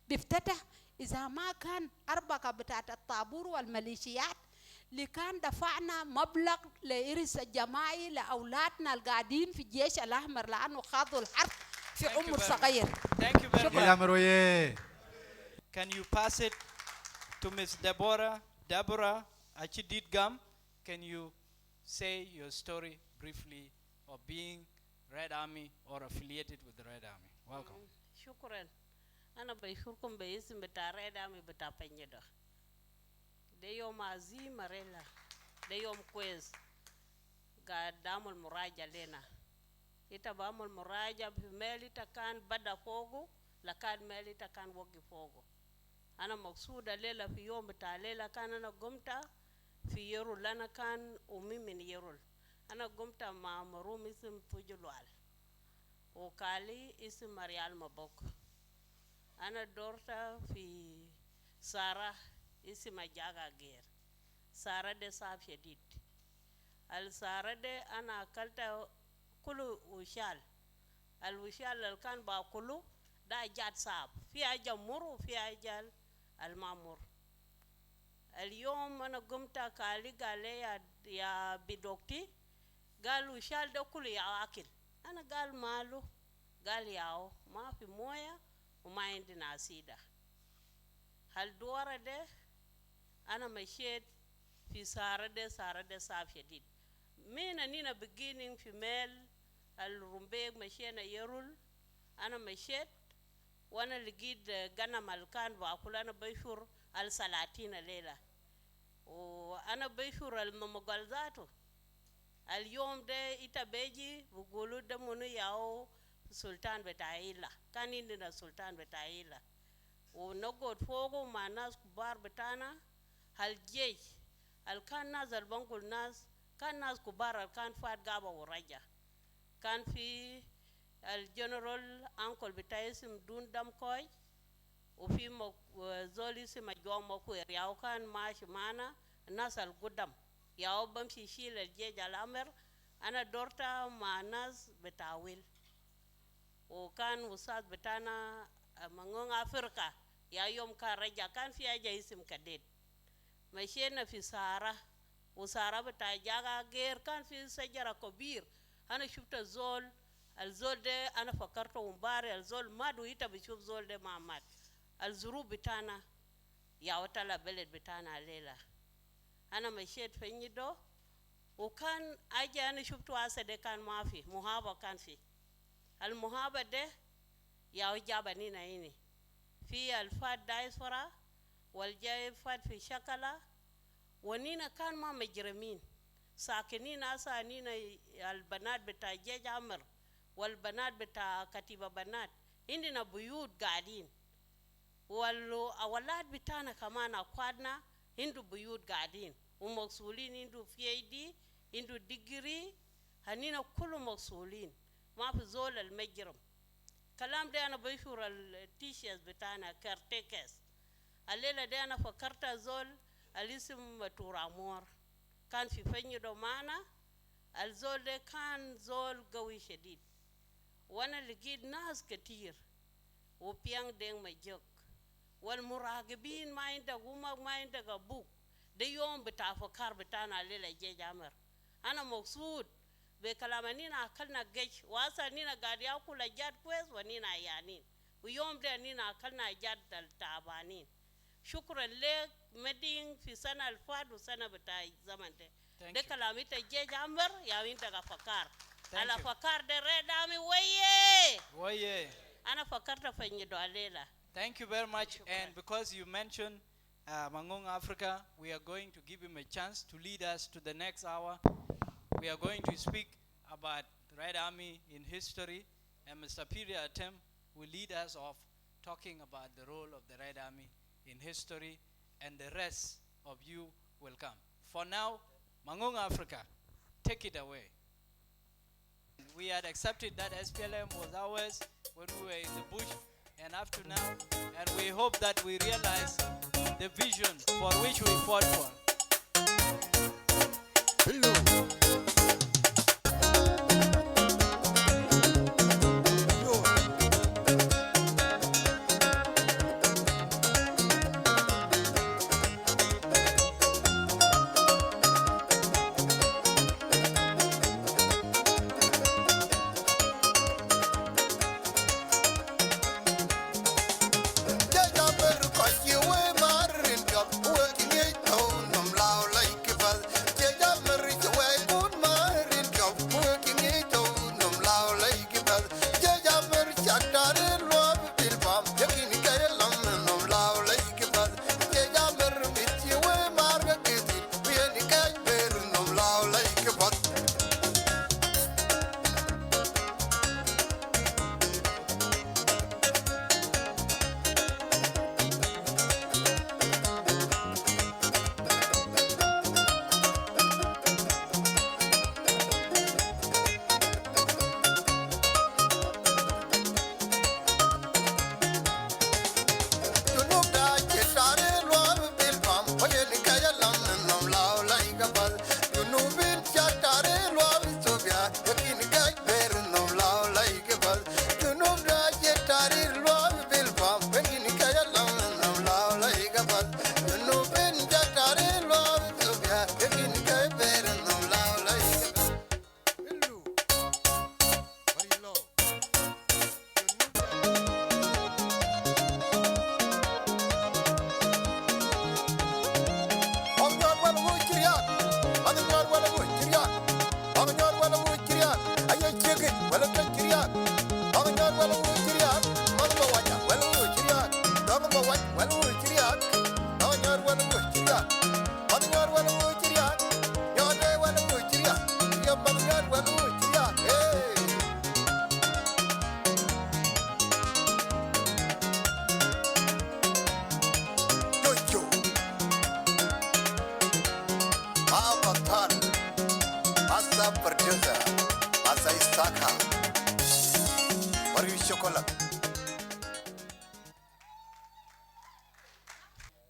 بيفتتح، إذا ما كان أربقة بتاعت الطابور والميليشيات اللي كان دفعنا مبلغ لإرث الجماعي لأولادنا القاعدين في الجيش الأحمر لأنه خاضوا الحرب في عمر صغير. Thank you very much. Can you pass it to Miss Deborah Achididgam? Can you say your story briefly of being Red Army or affiliated with the Red Army? Welcome. شكرا. أنا بشكركم باسم بتاع Red Army بتاع بنيدا. ده يوم عظيم مريلا. ده يوم كويس. قاعد دامل مراجع لنا. بعمل مراجعة في مالي تكان بدا فوقه لكان مالي تكان وقف فوقه. أنا مقصودة ليلة في يوم بتاع ليلة كان أنا قمت في يرول، أنا كان أمي من يرول. أنا قمت مع مروم اسم فجلوال وكالي اسم مريال مبوك. أنا دورتا في سارة اسم جاغا غير. سارة دي صعب شديد. السارة دي أنا أكلت كله وشال. الوشال اللي كان باكله ده جات صعب، في أجل مر وفي أجل المامور. اليوم أنا قمت كالي قال لي يا بدوكتي، قال وشال ده كله يا أكل. أنا قال ماله؟ قال ياو ما في موية وما عندنا سيدة. هالدورة ده أنا مشيت في سارة ده صعب شديد. من أنينا beginning في ميل الرمبيك مشينا يرول، أنا مشيت وانا لقيت غنم الكان باكل. انا بشور السلاطين ليله، وانا بشور الممغل ذاته. اليوم ده إتبيجي بقولوا ده منو ياو سلطان بتاعيلا، كان عندنا سلطان بتاعيلا ونقعد فوقه مع ناس كبار بتاعنا. هالجيش الكان ناس البنقول ناس كان ناس كبار الكان فات غابة ورجع. كان في الجنرال أنكل بتاعي اسم دون دم كوي، وفي زول اسم جوام مكوير ياو كان ماشي معنا الناس القدام ياو بمشي يشيل الجيش الأمر. أنا دورتا مع ناس بتاويل، وكان أستاذ بتاعنا مغون أفريقيا يا يوم كان رجع كان في أجا اسم كديد. مشينا في سارة، وسارة بتاع جاغا غير كان في شجرة كبير. أنا شفت الزول ده أنا فكرته ومباري الزول ما دويتا بشوف زول ده ما مات. الظروف بتاعنا يا وطلع بلد بتاعنا ليلة. أنا مشيت في نيدو وكان أجي أنا شفته أسد كان ما في مهابة، كان في المهابة ده يا وجابة نينا إني في الفات دايسفرا والجاي فات في شكلا، ونينا كان ما مجرمين ساكنين أسا نينا البنات بتاع جيج عمر والبنات بتاع كتيبة بنات عندنا بيوت قاعدين، والأولاد بتاعنا كمان أخواتنا عنده بيوت قاعدين ومقصولين، عنده PhD عنده ديجري، هنينا كلهم مقصولين ما في زول المجرم. كلام ده أنا بشور التيشيرز بتاعنا كارتيكس. الليلة ده أنا فكرت زول الاسم تورامور كان في فنيدو معنا. الزول ده كان زول قوي شديد، وانا لقيت ناس كتير وبيان دين مجوك والمراقبين ما عندك وما عندك أبوك de yom bita fakar bita na lela je jamar ana maksud be kalamani na kalna gech wasa ni na gadiya kula jad kwes wani na yanin yom de ni na kalna jad dal tabanin shukran le medin fi sana alfadu sana bita zamante de kalamita je jamar ya win daga fakar ala fakar de redami waye ana fakar ta fanyi do alela. Thank you very much. And because you mentioned Mangong Africa, we are going to give him a chance to lead us to the next hour. We are going to speak about the Red Army in history, and Mr. Peter Atem will lead us off talking about the role of the Red Army in history, and the rest of you will come. For now, Mangong Africa, take it away. We had accepted that SPLM was ours when we were in the bush and up to now, and we hope that we realize the vision for which we fought for. Hello.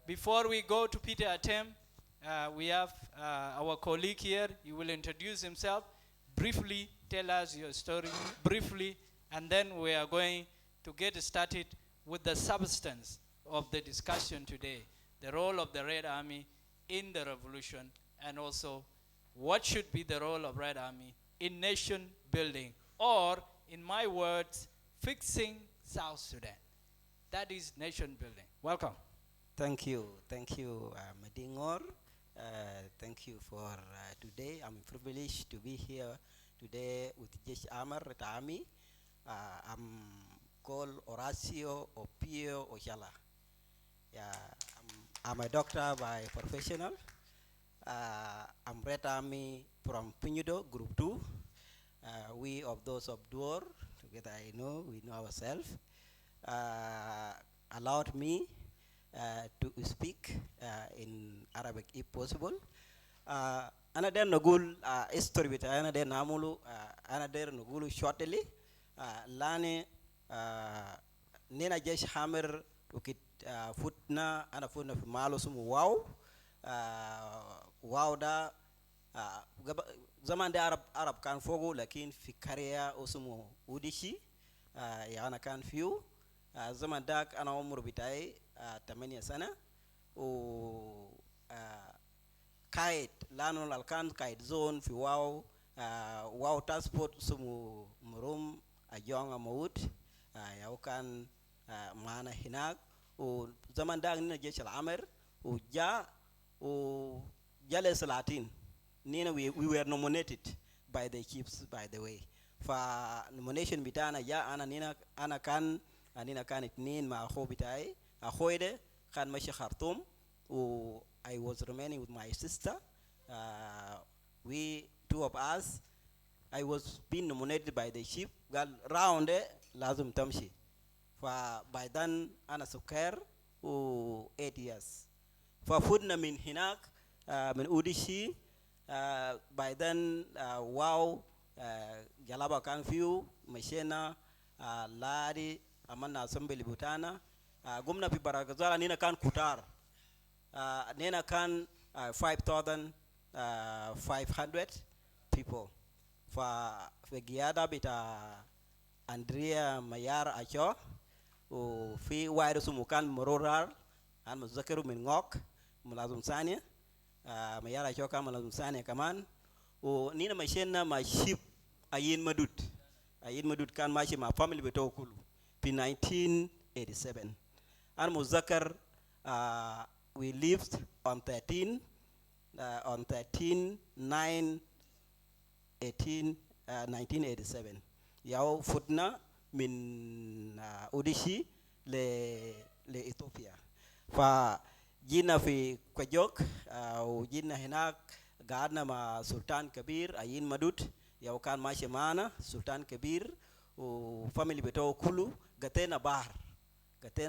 Before we go to Peter Atem, we have our colleague here. He will introduce himself, briefly tell us your story, briefly, and then we are going to get started with the substance of the discussion today, the role of the Red Army in the revolution, and also what should be the role of Red Army in nation building, or in my words, fixing South Sudan. That is nation building. Welcome. Thank you, Madingor. Thank you for today. I'm privileged to be here today with Jesh Amar Army. I'm called Horacio Opio Ojala. Yeah, I'm a doctor by professional. I'm Red Army from Pinudo, Group 2. We of those of Duor, together we know ourselves. Allowed me to speak in Arabic if possible. Another nagul history with another namulu, another nagulu shortly. Lani Nina Jesh Hammer ukit futna ana futna malo sumu wow. Wow da zaman da Arab kan fogo lakin fi Korea usumu udishi ya ana kan few zaman dak ana umur bitai 8 sana kite lano alkan kite zone fi wow transport sumu murum ajonga maut yau kan mana hinak u zaman dag nina jesh al-amer u jale salatin nina we were nominated by the chiefs by the way fa nomination bitana ana nina ana kan anina kan itnin ma akho bitai akhoide kan mashi Khartoum I was remaining with my sister. We two of us. I was being nominated by the chief. Gal round lazum tamshi. For by then ana suker 8 years. For food na min hinak min udishi. By then wow jalaba kan few machina lari amana assembly butana. Gumna pi barakazala nina kan kutar. Nina kan 5,500 people. For giada bita Andrea Mayar Acho, fi wairu sumukan mororar, an muzakiru min ngok, mulazum sania, Mayar Acho kan mulazum sania kaman, nina machina ma ship ayin madut kan mashi ma family beto kulu, pi 1987. An muzakar we lived on 13 9 18 1987. Yao futna min Udishi le Ethiopia. Fa jina fi Kwajok jina hinak gadna ma Sultan Kabir ayin madut yao kan mashi mana Sultan Kabir family beto kulu gatena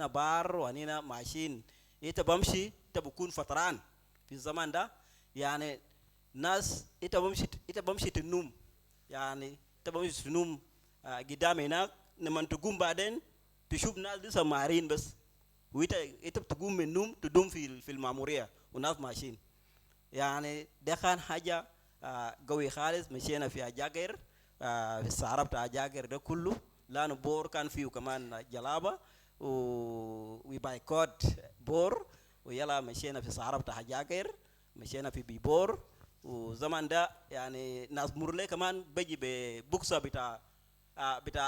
bar wanina machine ita bamshi ita bukun fatran fi zaman da yani nas ita bamshi tunum yani ita bamshi tunum gidame na man tugum baden tishub nas disa marin bas ita tugum minum tudum fil mamuria unas machine yani dekan haja gawi khalis mashina fi ajager fi sarab ta ajager da kullu lanu bor kan fiu kaman jalaba we boycott bor ويلا مشينا في صحراء بتاع حجاكر مشينا في بيبور وزمان ده يعني ناس مرلي كمان بيجي ببوكسا بتاع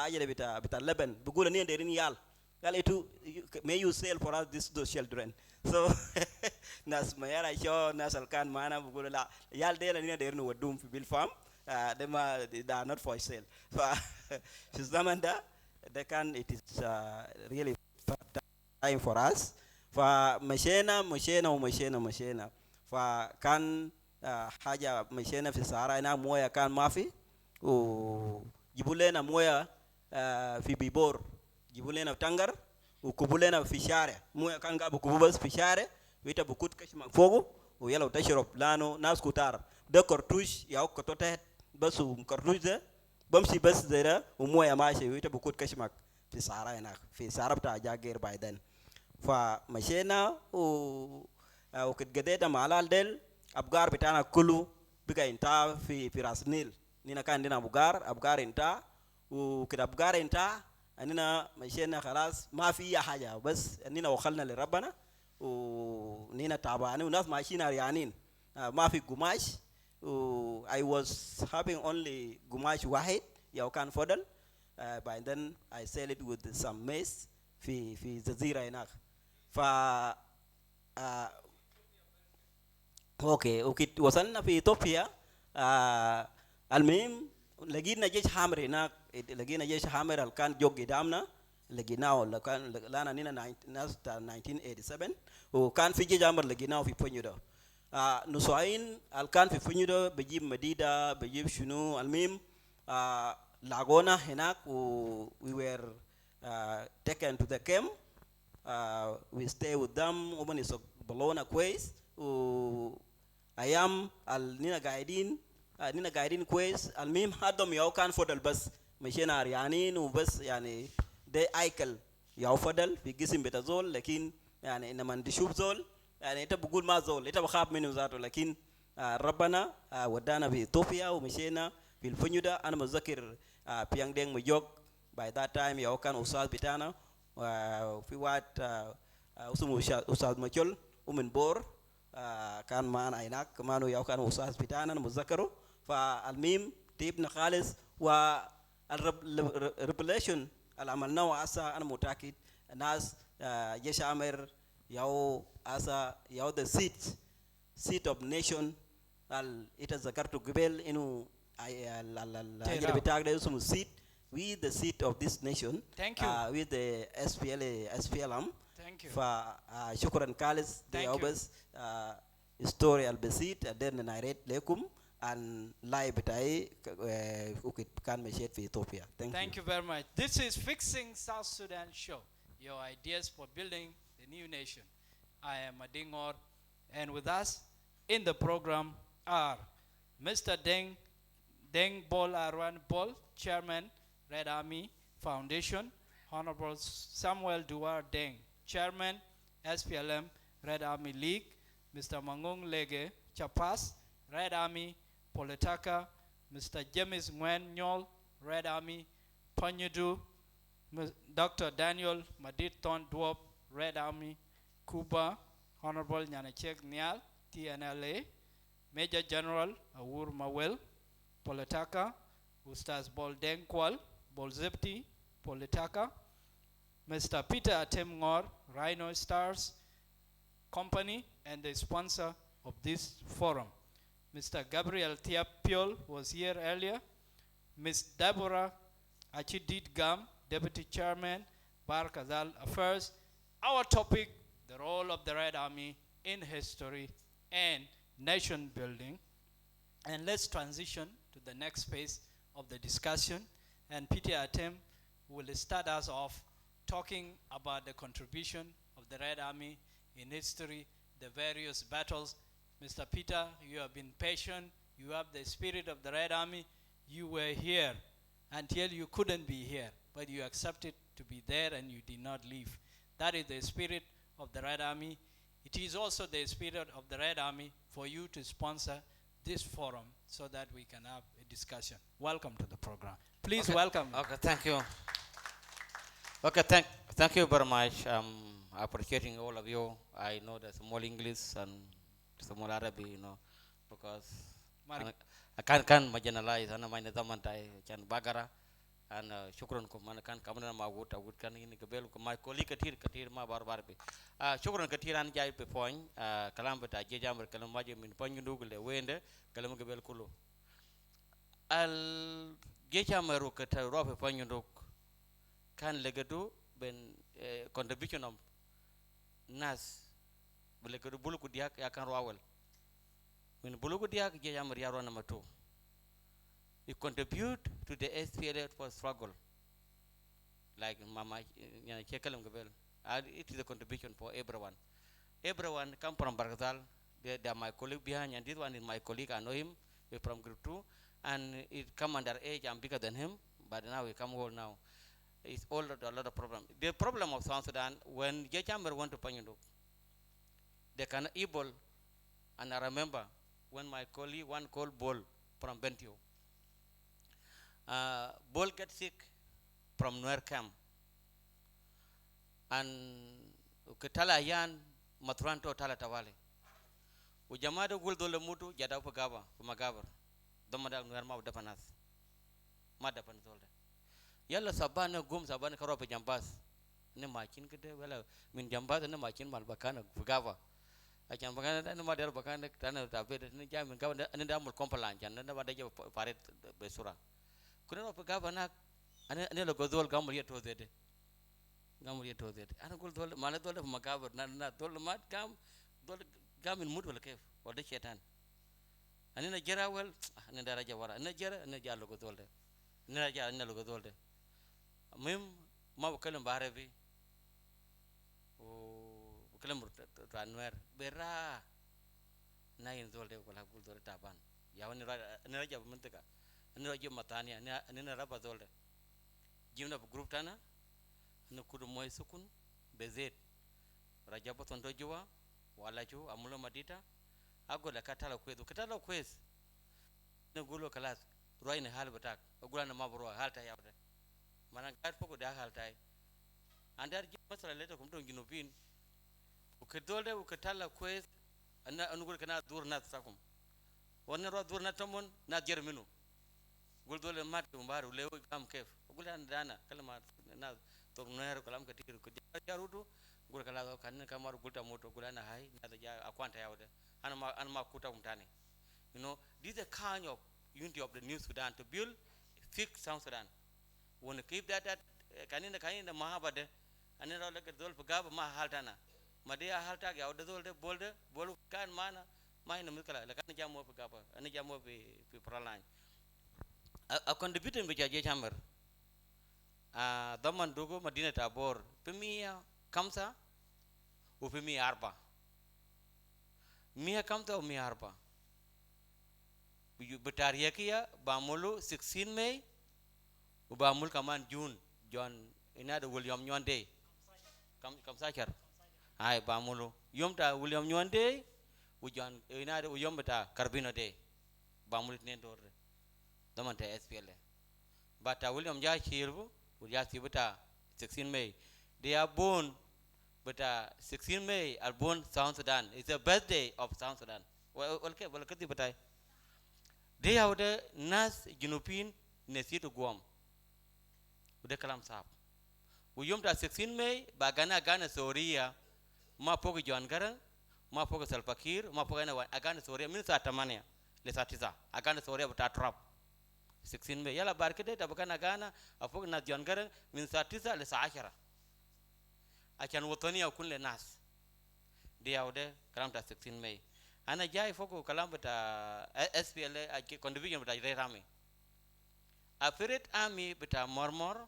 أجل بتاع لبن بقول إني دايرين يال قال إتو may you sell for us those children so ناس ما يلا شو ناس الكان معنا بقول لا يال ده إني دايرين ودوم في بالفام ده ما they are not for sale في الزمان ده كان it is really time for us فمشينا فكان حاجة مشينا في الصحراء هنا موية كان ما في وجيبوا لنا موية في بيبور جيبوا لنا في تنجر وكبوا لنا في شارع موية كان قابو كبوا بس في شارع ويتا بكوت كشمك فوقه ويلا وتشرب لانو ناس كتار ده كرتوش ياو كتوته بس كرتوش ده بمشي بس ده وموية ماشي ويتا بكوت كشمك في الصحراء هنا في الصحراء بتاع جاكير بايدن فمشينا وكنت قديت مع الدل أبقار بتاعنا كله بقى انتا في راس نيل نينا كان عندنا أبقار انتا وكده أبقار انتا أننا مشينا خلاص ما في أي حاجة بس أننا وصلنا لربنا ونينا تعبانين وناس ماشيين ريانين ما في قماش I was having only قماش واحد يو كان فضل by then I sell it with some maize في جزيرة هناك اوكي وصلنا في اثيوبيا المهم لقينا جيش حامر هناك لقينا جيش حامر اللي كان جو قدامنا لقيناه اللي كان لنا ناس 1987 وكان في جيش حامر لقيناه في بنيودا نسوين اللي كان في بنيودا بجيب مديدة بجيب شنو المهم لاغونا هناك we were taken to the camp. We stay with them. Woman is Bologna quays. I am Nina guiding quays. Al mim hadom yaw kan fodal bas. Machina yani no bas yani de aikel yaw fodal fi gisim betazol lakin يعني إنما ندشوف زول يعني أنت بقول ما زول أنت بخاف منه ذاته لكن ربنا ودانا في إثيوبيا ومشينا في الفنيودا أنا متذكر بيان دين مجوك by that time يا كان أستاذ بتاعنا في وقت اسمه أستاذ مجول ومن بور كان معنا هناك كمان وياه كان أستاذ بتاعنا متذكره. فالميم تيبنا خالص والريبليشن اللي عملناه هسه أنا متأكد الناس جيش عامر ياو هسه ياو the seat of nation ذكرته قبل إنه الحاجة بتاعك ده اسمه seat. We the seat of this nation. Thank you. With the SPLM. Thank you. فشكرا كالس Thank دي you. بس story البسيط قدرنا نعرض لكم عن لايف بتاعي كان مشيت في إثيوبيا. Thank you very much. This is Fixing South Sudan Show, your ideas for building the new nation. I am Adingor, and with us in the program are Mr. Deng Bol Arwan Bol, Chairman, Red Army Foundation, Honorable Samuel Duar Deng, Chairman, SPLM, Red Army League, Mr. Mangung Lege Chapas, Red Army, Palotaka, Mr. James Ngwen Nyol, Red Army, Panyudu, Dr. Daniel Maditon Dwop, Red Army, Cuba, Honorable Nyanachek Nial, TNLA, Major General Awur Mawel, Palotaka, Ustaz Bol Deng Kwal, Bol Zipti, Palotaka, Mr. Peter Atem Ngor, Rhino Stars Company, and the sponsor of this forum. Mr. Gabriel Tiapiol was here earlier. Ms. Deborah Achidit Gam, Deputy Chairman, Bar Kazal Affairs. Our topic, the role of the Red Army in history and nation building. And let's transition to the next phase of the discussion. And Peter Atem will start us off talking about the contribution of the Red Army in history, the various battles. Mr. Peter, you have been patient. You have the spirit of the Red Army. You were here until you couldn't be here, but you accepted to be there and you did not leave. That is the spirit of the Red Army. It is also the spirit of the Red Army for you to sponsor this forum so that we can have a discussion. Welcome to the program. Please welcome. Okay, thank you. Okay, thank you very much. Appreciating all of you. I know there's more English and small Arabic, because I can't marginalize. Ana main zaman tai can bagara and shukran ko man kan kamna ma gut kan ini kebel ko my colleague katir ma bar be. Shukran katir an jai pe point kalam beta je jamar kalam maje min ponyu dugule wende kalam kebel kulu. Al je jamaru kata rope ponyu dug kan legadu ben contribution of nas belegadu bulu kudiak akan rawal. When bulu kudiak je jamar yaro number 2. You contribute to the SPLM for struggle. Like Mama Chekalam Gabel. It is a contribution for everyone. Everyone come from Bargazal. They are my colleague behind, and this one is my colleague. I know him. We're from group 2. And it come under age. I'm bigger than him. But now we come old now. It's all a lot of problem. The problem of South Sudan, when Jachamber went to Panyunduk, they cannot able, and I remember when my colleague, one called Bol from Bentio, Bol get sick from Nuer camp. And Ketala Yan Matranto Tala Tawale. Ujamado Guldole Mutu, Jada Pagava, Magavar, Domada Nuerma Dapanas, Madapanzolda. Yalla Sabana Gum Sabana Karopa Jambas, Nemachin Kede, well, Min Jambas and Nemachin Malbacana, Pagava. I can begin and Mother Bacana, Tana David, and Jam and Governor and Damul Compalanch, and never day of Paret Besura. Couldn't Pagavana and a Gozol Gamuria to the Gamuria to the Anagol Manadol of Magavar, Nana, Dolomat Gam in Mutual Cave or the Chetan. And in a Jera well, and in the Rajawara, and a Jera and a Jalogozolde. Naja and a Logozolde. Mim Maukalam Baravi. Kalamur Ranwer Bera Nine Zolde will have good taban. Yavan Raja Muntaka, and Raja Matania, and in a Rabazolde. Given up group Tana, no Kudumoy Sukun, Bezet, Rajapaton Dojua, Walachu, Amula Madita, Ago la Catalo Quest, no Gulo Kalas, Roy in a halbatak, Ogulana Mabro, Halta Yavre, Marangat Poko da Haltai, and that gives us a letter come to Ginopin. Ukadolde ukatala quest anna anugul kana dur na sakum wonna ro dur na tamon na jerminu gul dole mat mbaru lew kam kef gul an dana kalma na to noer kalam ka tikir ko jarutu gul kala kan kamar gulta moto gulana hay na da ja akwanta yawde anma kuta umtani. You know, this is a kind of unity of the New Sudan to build fix South Sudan. When you keep that kanina mahabade anira like dol pagaba ma haltana madia halta ga de dol de bolde bolu kan mana mahina mikala la kan jamo pagaba ani jamo bi pralan a contributing bi jaje chamber a daman dogo madina tabor pemia kamsa u pemia arba mia kamta u mia arba betaria kia bamulu 16 May ubamul kaman June John ina da William Nyonde kam sakar ay bamulu yomta William Nyonde u John ina da yombata Carbino de bamul ne dorde daman ta SPLM bata William ja chirbu u ja sibata 16 May they are born bata 16 May are born South Sudan. It's the birthday of South Sudan. Okay kati batai they have the nas junupin nesitu guam ude kalam sap uyumta 16 May bagana gana soria ma pogo John Garang ma pogo Salpakir ma pogo na agana soria min sa tamania le satiza agana soria buta trap 16 May yala barkede tabagana gana apogo na John Garang min satiza le sa 10 achan wotania kun le nas they have the kalam ta 16 May ana jai fogo kalam bata SPLA a contribution bata Red Army a Red Army bata mormor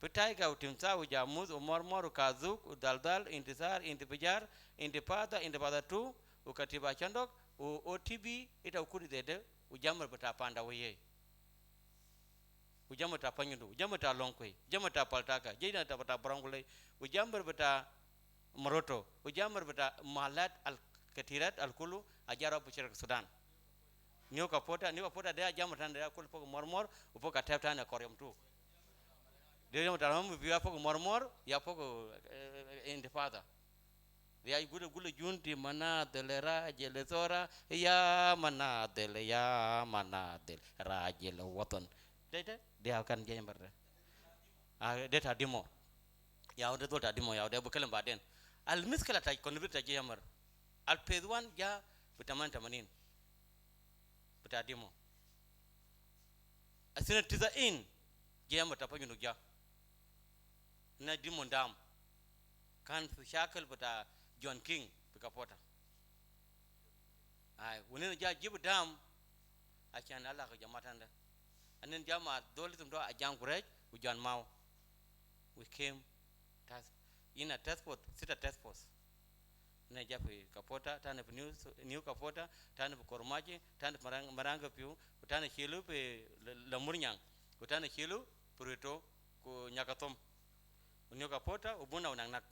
betai ga utimsa uja muz mormor kazuk udaldal intisar intipijar intipata intipata 2 ukatiba chandok u OTB ita ukuri dede ujamar bata panda waye ujamar ta panyudu ujamar ta longkoi ujamar ta paltaka jina ta bata brangulai ujamar bata moroto ujamar bata malat al ketirat al-kulu ajara bushir Sudan niyo kapota dia jamar tan dia kul pok mormor upo katap tan koryam tu dia jamar tan biya pok mormor ya pok intifada dia gude junti mana delera jelesora ya mana del rajel watan dia akan jamar dia tadimo ya udah tu tadimo ya udah bukan baden al miskala ta konbita jamar al pedwan ja betaman tamanin betadimo asina tiza in jema tapanyu no ja na dimo ndam kan fu shakal beta John King bekapota ay wonen ja jibu dam akan Allah ko jamatan da anen jama dole tum do a jangurej u John Mau we came task in a task force sita task force na jafe kapota tana new kapota tana kormaje tana maranga piu tana chelu pe lamurnyang tana chelu purito ko nyakatom new kapota ubuna unangnak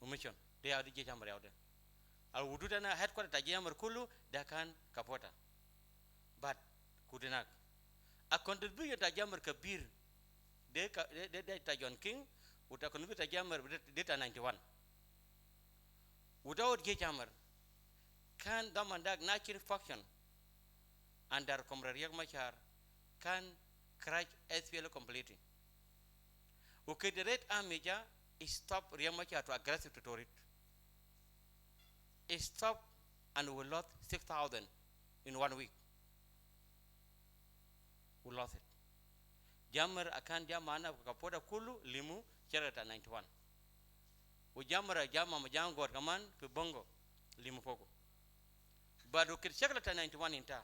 mission dia adi je jamar yaude al wudu tana headquarter ta jamar kulu da kan kapota but kudenak a contribute ta jamar kabir de ta John King uta contribute ta jamar de ta 91 without Gejamar, can Damandag Nakir faction under Comrade Machar can crush SPL completely. Okay, the Red Army stop Riamachar to aggressive territory. It stopped and we lost 6,000 in 1 week. We lost it. Jammer akan jamana kapoda kulu limu charata 91. Ujamara jama majango kaman pe bongo limu poko bado kir shakla ta 91 inta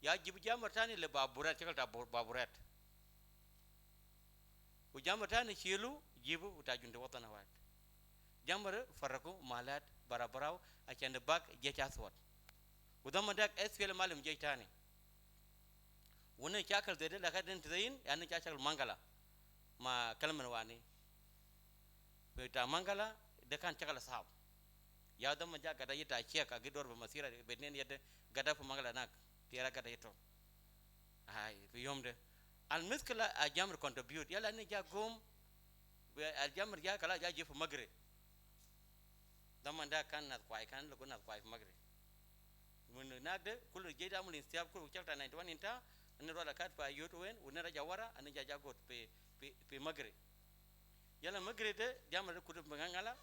ya jibu jamar tani le baburat shakla ta baburat ujamar tani shilu jibu utajunde watana wat jamar farako malat barabarau akende bak jecha swat udama dak SPL malim jeytani wona chakal de la kadin tayin yana chakal mangala ma kalman wani beta mangala de kan cakala sahab ya da manja gada yita cheka gidor be masira benen yede gada fu mangala nak tiara gada yito ay fi yomde al miskala a jamr contribute yala ni ja gom al jamr ja kala ja jefu magre damanda kan na kwai kan lugo na kwai magre mun nagde kullu jeda mun istiab kullu chakta 91 inta an rola kat pa yoto wen unera jawara an jaja got pe magre yala magre de jamal kutu mangala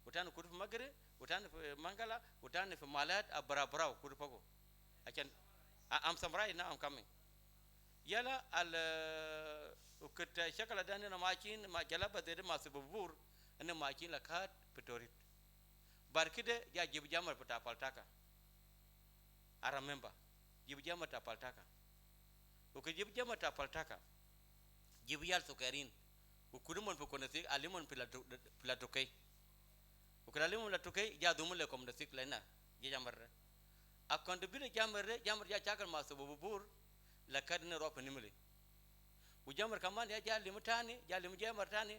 utan kutu magre utan mangala utan malat abara kutu pago acan I'm right now I'm coming yala al ukta shakala dani na makin ma jalaba de masubur an makin la kat petorit barkide ya jibu jamal pata Palotaka I remember jibu jamal ta Palotaka uke jibu jamal ta Palotaka jibu yal sukarin ukudumon pokona sik alimon pilatokai ukuralimon pilatokai ya dumule komda sik lena jamar akon de bile jamar ya chakal masubur la kadne ropa nimle ujamar kaman ya jali mutani jali mujamar tani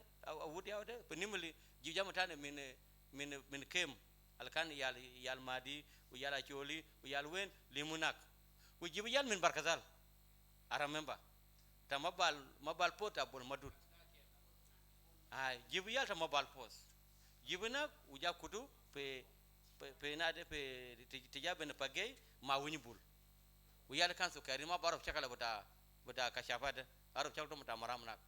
wudi awde penimli jibu jamar tani min kem alkan yal madi u yala choli u yal wen limunak u jibu yal min barkazal I remember ta mabal pota bol madut ay jibu yal ta mabal pos jibu nak u jakutu pe nade pe tijabe na pagay ma wuni bul u yal kan su kari ma baro chakala buta kashafada aro chakto mata maramnak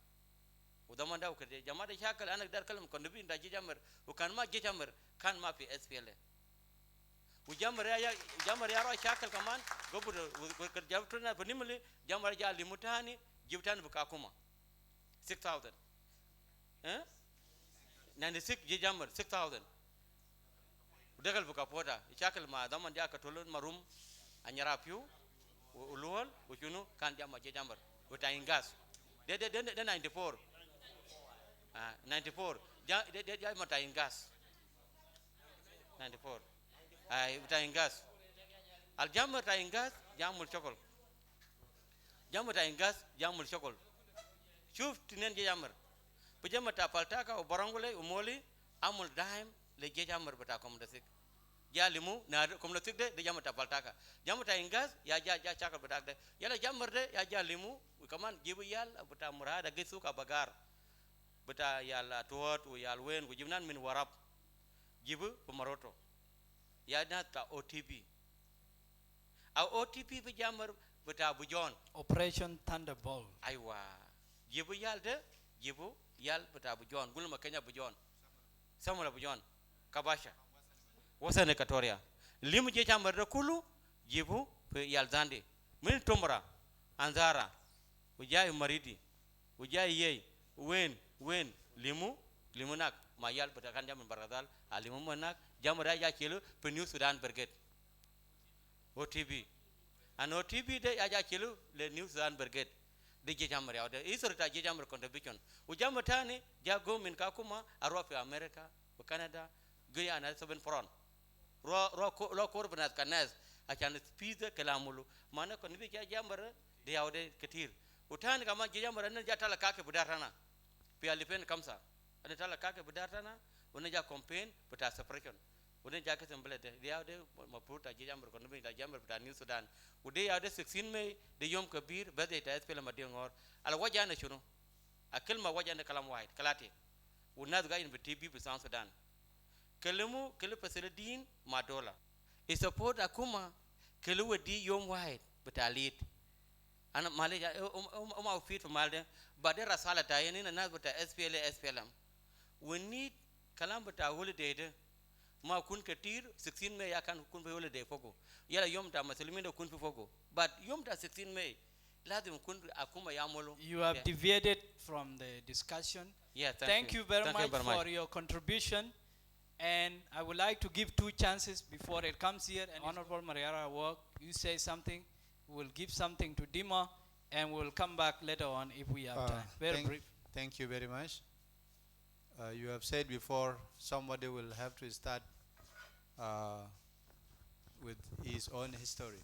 udamanda ukade jamada shakal anak dar kalam kondubi nda jamar ukan ma jamar kan ma fi SPLM ujamar ya ro shakal kaman gobu ko jabtuna benimli jamar ja limutani jibtan buka kuma 6000 96 jamar 6000 udagal buka pota shakal ma zaman ja ka tolon marum anyara piu ulul ujunu kan jamar uta ingas de 94 94 ja mata ingas 94 ay uta ingas al jamar ta ingas jamul chokol jamar ta ingas jamul chokol shuf tinen jamar pejama ta Palotaka o barangole umoli amul daim le jamar bata komdasik jalimu na komdasik de jamar ta Palotaka jamar ta ingas ya chakal bata de yala jamar de ya jalimu kaman jibu yal bata murada gisu ka bagar bata yal tuot u yal wen ku jibnan min warab jibu pemaroto ya na ta OTP a OTP be jamar bata bujon Operation Thunderbolt aywa jibu yal de jibu yal bata bujon gulma kenya bujon samula bujon kabasha wasane katoria limu je jamar de kulu jibu pe yal zande min tomra anzara ujai maridi ujai yei wen limunak mayal bata kan jaman baradal alimu manak jamara ya kilo pe New Sudan Brigade OTB an OTB de ya kilo le New Sudan Brigade de jamar ya de isorta jamar contribution ujama tani jago min kakuma arofi America o Canada guyana 7 front ro korbanat kanas akan spiza kalamulu mana kon bi jamar de ya de ketir utani kama jamar nan jatala kake budarana pi alipen kamsa ana tala kake budarana unaja campaign buta separation unaja ka semble de ya de maputa jamar kon bi jamar buta New Sudan ude ya de 16 May de yom kabir bade ta SPLM madingor ala wajana shuno akilma wajana kalam wahid kalate unaz ga in BTB bi South Sudan kelimu fasidin madola I support akuma kelu di yom wahid buta lead ana maleja uma fit malde bade rasala tayeni na buta SPLM we need kalam buta holiday de ma kun katir 16 May yakan kun be holiday fogo yala yom ta muslimin de kun fi fogo but yom ta 16 May lazim kun akuma yamolo you have deviated from the discussion. Yeah, thank you very much for your contribution, and I would like to give 2 chances before it comes here. And Honorable Mariara work, you say something, we'll give something to Dima, and we'll come back later on if we have time. Very brief. Thank you very much. You have said before somebody will have to start with his own history.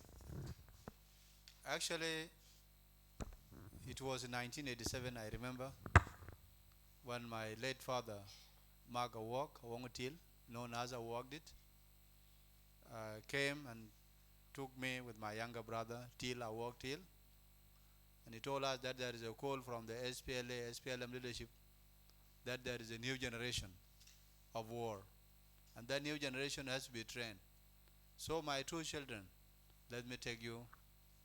Actually, it was in 1987, I remember, when my late father, Mark Awok, Awongutil, known as Awok did, came and took me with my younger brother, Til Awok Til, and he told us that there is a call from the SPLM leadership that there is a new generation of war And the new generation has to be trained. So my two children, let me take you,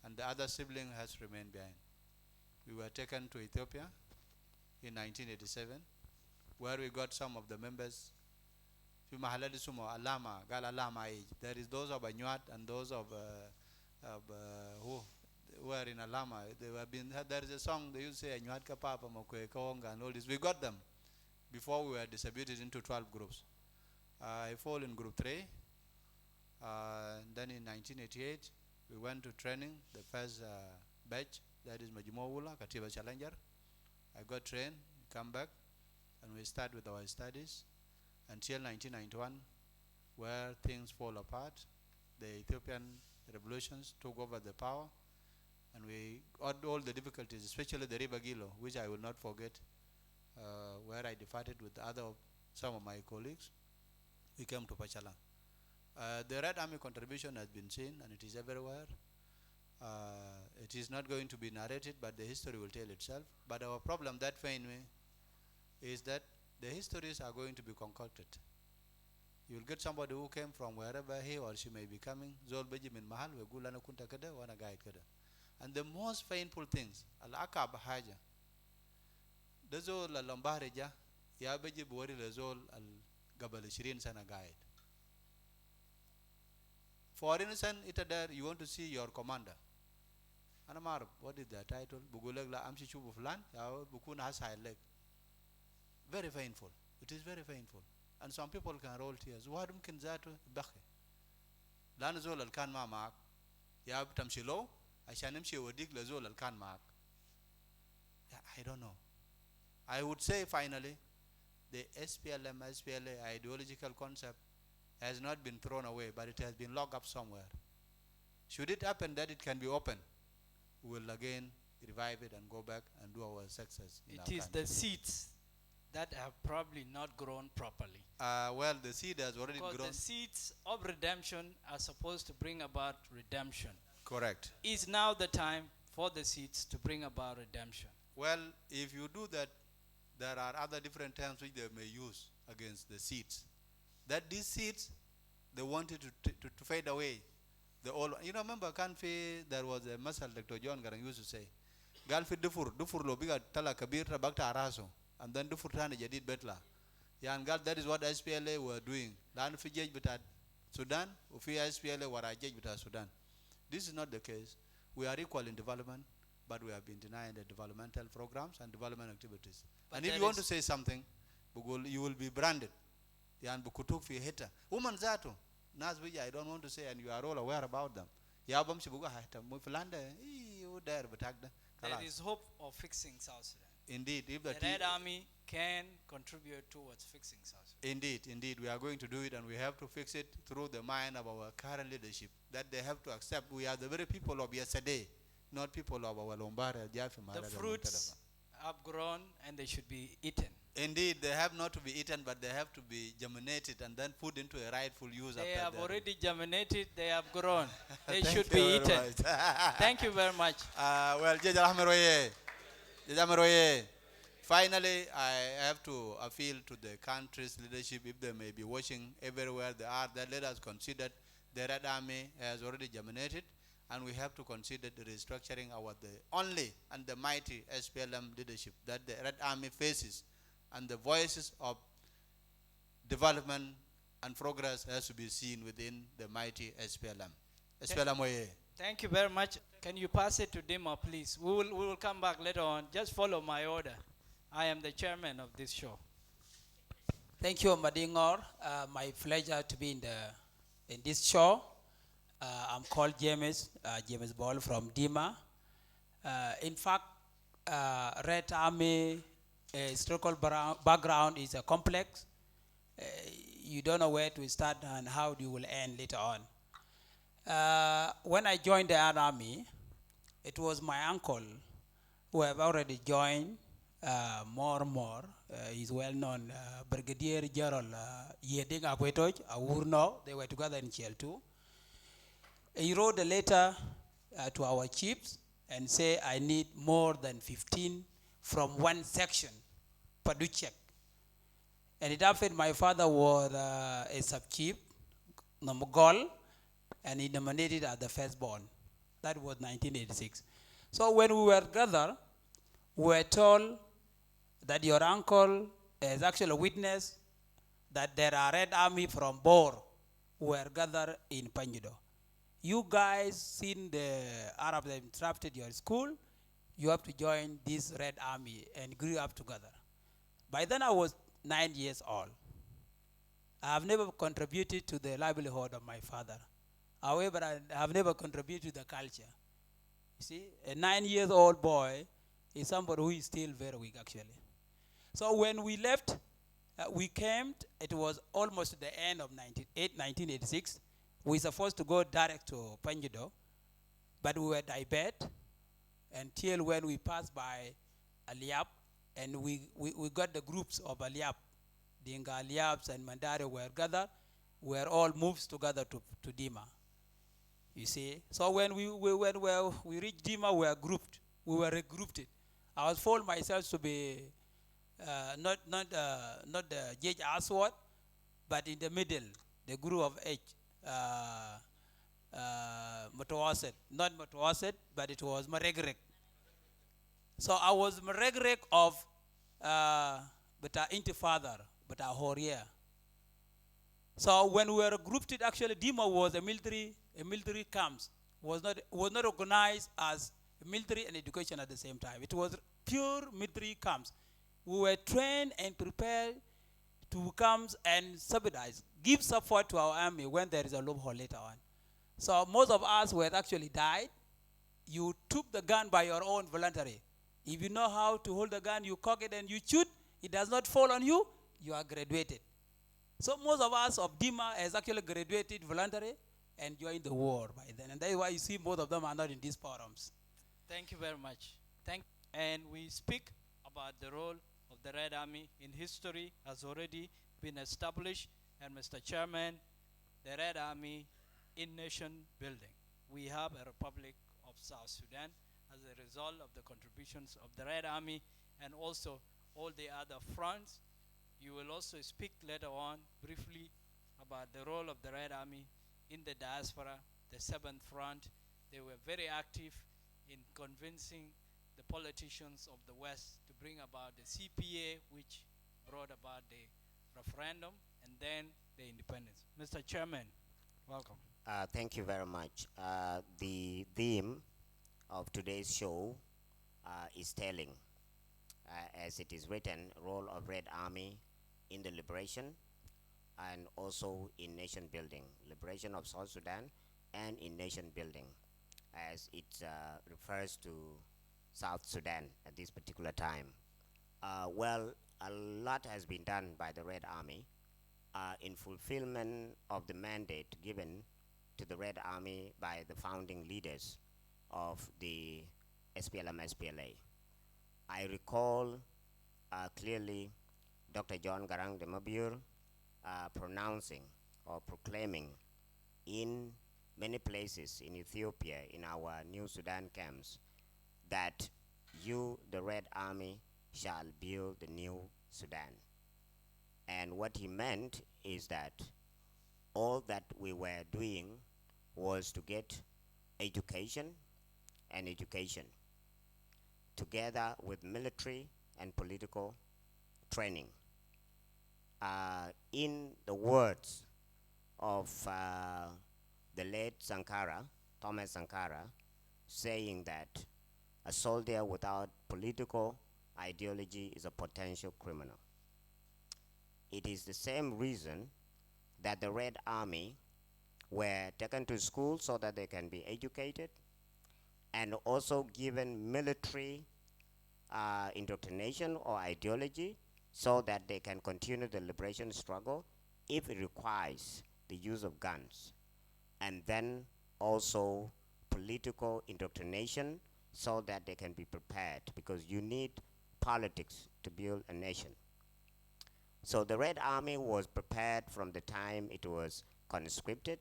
and the other sibling has remained behind. We were taken to Ethiopia in 1987, where we got some of the members. There is those of Anyuat and those of who are in Alama. There is a song they used to say Anyuat ka papa mokwe kaonga and all this. We got them before we were distributed into 12 groups. I fall in group 3. Then in 1988, we went to training, the first batch, that is Majimowula, Katiba Challenger. I got trained, come back, and we start with our studies until 1991, where things fall apart. The Ethiopian revolutions took over the power, and we had all the difficulties, especially the River Gilo, which I will not forget, where I departed with some of my colleagues. We came to Pachala. The Red Army contribution has been seen, and it is everywhere. It is not going to be narrated, but the history will tell itself. But our problem that fain me is that the histories are going to be concocted. You will get somebody who came from wherever he or she may be coming. And the most painful things, al-akab haja, dazol al-lambareja, ya beji buwari lazol al-gabal 20 sana guide. For instance, you want to see your commander. Anamar, what is the title? Buguleg la amshi chubu flan, ya bukuna has high leg. Very painful. It is very painful. And some people can roll tears. Wadum kinzatu bakhe. Lan zol al-kan ma maak. Ya tamshilo, ashanim shi wadik la zol al-kan maak. I don't know. I would say finally, the SPLM, SPLA ideological concept has not been thrown away, but it has been locked up somewhere. Should it happen that it can be opened, we will again revive it and go back and do our success. It is the seeds that have probably not grown properly. Well, the seed has already because grown. The seeds of redemption are supposed to bring about redemption. Correct. Is now the time for the seeds to bring about redemption. Well, if you do that, there are other different terms which they may use against the seeds. That these seeds, they wanted to fade away. The old, you know, remember Kanfi, there was a masal Dr. John Garang used to say, Galfi dufur lo biga tala kabir bakta araso, and then dufur tani jadid betla. Yan gal, that is what SPLA were doing. Lan fi jej betad Sudan, ufi SPLA wara jej betad Sudan. This is not the case. We are equal in development, but we have been denying the developmental programs and development activities. But and if you want to say something, you will be branded. Yan bukutuk fi heta. Woman zato. Nazwija, I don't want to say, and you are all aware about them. Yabam shibuga hata. Mufilanda, there, but there is hope of fixing South Sudan. Indeed, if the Red Army can contribute towards fixing South Sudan. Indeed, we are going to do it, and we have to fix it through the mind of our current leadership. That they have to accept we are the very people of yesterday, not people of our Lombard. The fruits have grown, and they should be eaten. Indeed, they have not to be eaten, but they have to be germinated and then put into a rightful use. They have already germinated, they have grown. They should be eaten. Thank you very much. Well, finally, I have to appeal to the country's leadership, if they may be watching everywhere they are, that let us consider the Red Army has already germinated, and we have to consider the restructuring the only and the mighty SPLM leadership that the Red Army faces. And the voices of development and progress has to be seen within the mighty SPLM. SPLM. Thank you very much. Can you pass it to Dima, please? We will come back later on. Just follow my order. I am the chairman of this show. Thank you, Madingor. My pleasure to be in this show. I'm called James Ball from Dima. In fact, Red Army historical background is a complex. You don't know where to start and how you will end later on. When I joined the Army, it was my uncle who have already joined more and more. He's well-known Brigadier General Yeding Akwetoj, Awurno. They were together in Chel2. He wrote a letter to our chiefs and say, I need more than 15 from one section, Paduchek. And it happened my father was a sub-chief, Namugol, and he nominated as the firstborn. That was 1986. So when we were gathered, we were told that your uncle is actually a witness that there are Red Army from Bor who were gathered in Panjudo. You guys, seen the Arabs that interrupted your school, you have to join this Red Army and grew up together. By then I was 9 years old. I have never contributed to the livelihood of my father. However, I have never contributed to the culture. You see, a 9-year-old boy is somebody who is still very weak, actually. So when we left, we came, it was almost the end of 1986. We were supposed to go direct to Panjudo, but we were diverted until when we passed by Aliap, and we got the groups of Aliap. Dinga Aliaps and Mandare were gathered, we were all moved together to Dima. You see, so when we reached Dima, we were regrouped. I was told myself to be not the Judge Aswad, but in the middle, the group of age, Mutawaset, not Mutawaset, but it was Maregrek. So I was Maregrek of but our Intifadar, but our Horia. So when we were grouped, actually Dima was a military camps, was not organized as military and education at the same time. It was pure military camps. We were trained and prepared to come and subsidize, give support to our army when there is a loophole later on. So most of us were actually died. You took the gun by your own voluntary. If you know how to hold the gun, you cock it and you shoot, it does not fall on you, you are graduated. So most of us of Dima has actually graduated voluntary and joined the war by then. And that is why you see most of them are not in these forums. Thank you very much. And we speak about the role of the Red Army in history has already been established. And Mr. Chairman, the Red Army in nation building. We have a Republic of South Sudan as a result of the contributions of the Red Army and also all the other fronts. You will also speak later on briefly about the role of the Red Army in the diaspora, the 7th Front. They were very active in convincing the politicians of the West to bring about the CPA, which brought about the referendum and then the independence. Mr. Chairman, welcome. Thank you very much. The theme of today's show is telling, as it is written, role of Red Army in the liberation and also in nation building, liberation of South Sudan and in nation building, as it refers to South Sudan at this particular time. Well, a lot has been done by the Red Army in fulfillment of the mandate given to the Red Army by the founding leaders of the SPLM-SPLA. I recall clearly Dr. John Garang de Mabur pronouncing or proclaiming in many places in Ethiopia, in our New Sudan camps, that you, the Red Army, shall build the New Sudan. And what he meant is that all that we were doing was to get education and education together with military and political training. In the words of the late Sankara, Thomas Sankara, saying that a soldier without political ideology is a potential criminal. It is the same reason that the Red Army were taken to school so that they can be educated and also given military indoctrination or ideology so that they can continue the liberation struggle if it requires the use of guns. And then also political indoctrination so that they can be prepared, because you need politics to build a nation. So the Red Army was prepared from the time it was conscripted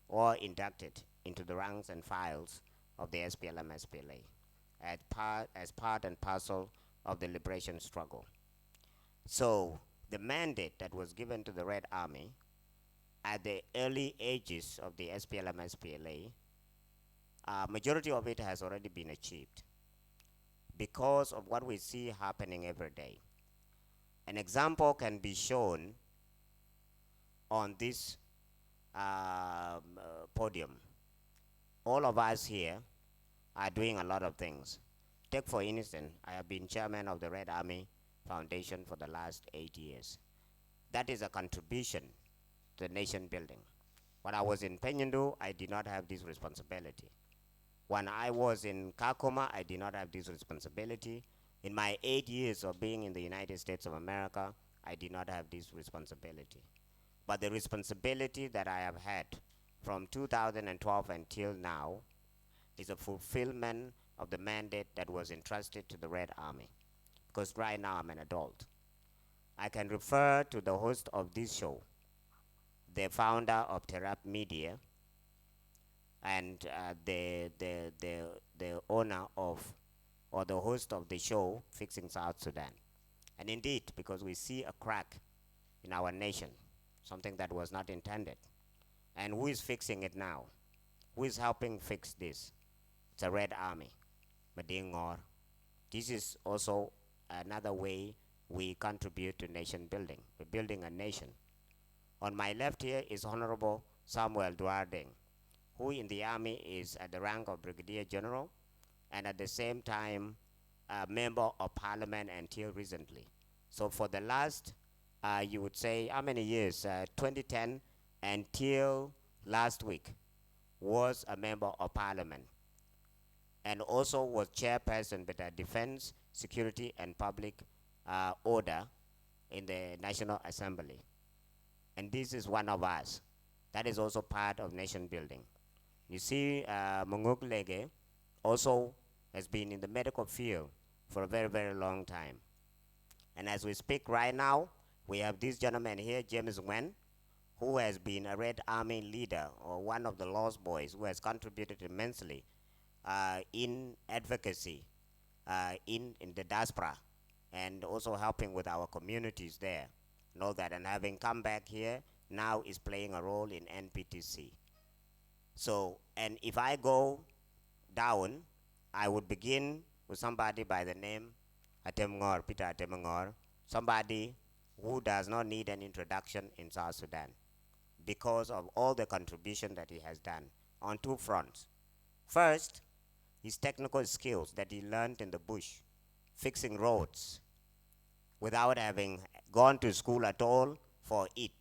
or inducted into the ranks and files of the SPLM-SPLA as part and parcel of the liberation struggle. So the mandate that was given to the Red Army at the early ages of the SPLM SPLA, majority of it has already been achieved because of what we see happening every day. An example can be shown on this podium. All of us here are doing a lot of things. Take for instance, I have been chairman of the Red Army Foundation for the last 8 years. That is a contribution to nation building. When I was in Penyindu, I did not have this responsibility. When I was in Kakuma, I did not have this responsibility. In my 8 years of being in the United States of America, I did not have this responsibility. But the responsibility that I have had from 2012 until now is a fulfillment of the mandate that was entrusted to the Red Army. Because right now I'm an adult. I can refer to the host of this show, the founder of Terap Media, and the owner of, or the host of the show, Fixing South Sudan. And indeed, because we see a crack in our nation, something that was not intended. And who is fixing it now? Who is helping fix this? It's a Red Army, Madingor. This is also another way we contribute to nation building. We're building a nation. On my left here is Honorable Samuel Duarding, who in the Army is at the rank of Brigadier General, and at the same time, a member of Parliament until recently. So for the last, you would say, how many years? 2010 until last week, was a member of Parliament, and also was chairperson with the Defense, Security, and Public Order in the National Assembly. And this is one of us. That is also part of nation building. You see, Munguk Lege also has been in the medical field for a very, very long time. And as we speak right now, we have this gentleman here, James Wen, who has been a Red Army leader, or one of the Lost Boys, who has contributed immensely in advocacy in the diaspora, and also helping with our communities there. Know that, and having come back here, now is playing a role in NPTC. So, and if I go down, I would begin with somebody by the name Atemngor, Peter Atemngor, somebody who does not need an introduction in South Sudan because of all the contribution that he has done on two fronts. First, his technical skills that he learned in the bush, fixing roads without having gone to school at all for it,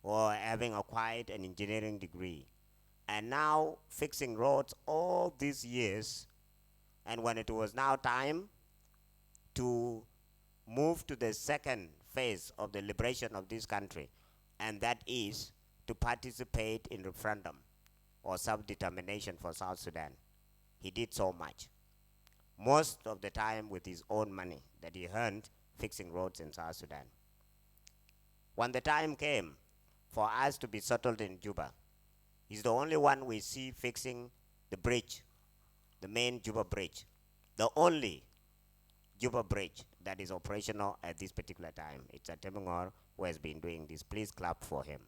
or having acquired an engineering degree. And now fixing roads all these years, and when it was now time to move to the second phase of the liberation of this country, and that is to participate in referendum or self-determination for South Sudan. He did so much. Most of the time with his own money that he earned fixing roads in South Sudan. When the time came for us to be settled in Juba, he's the only one we see fixing the bridge, the main Juba bridge, the only Juba bridge that is operational at this particular time. It's Atemngor who has been doing this. Please clap for him.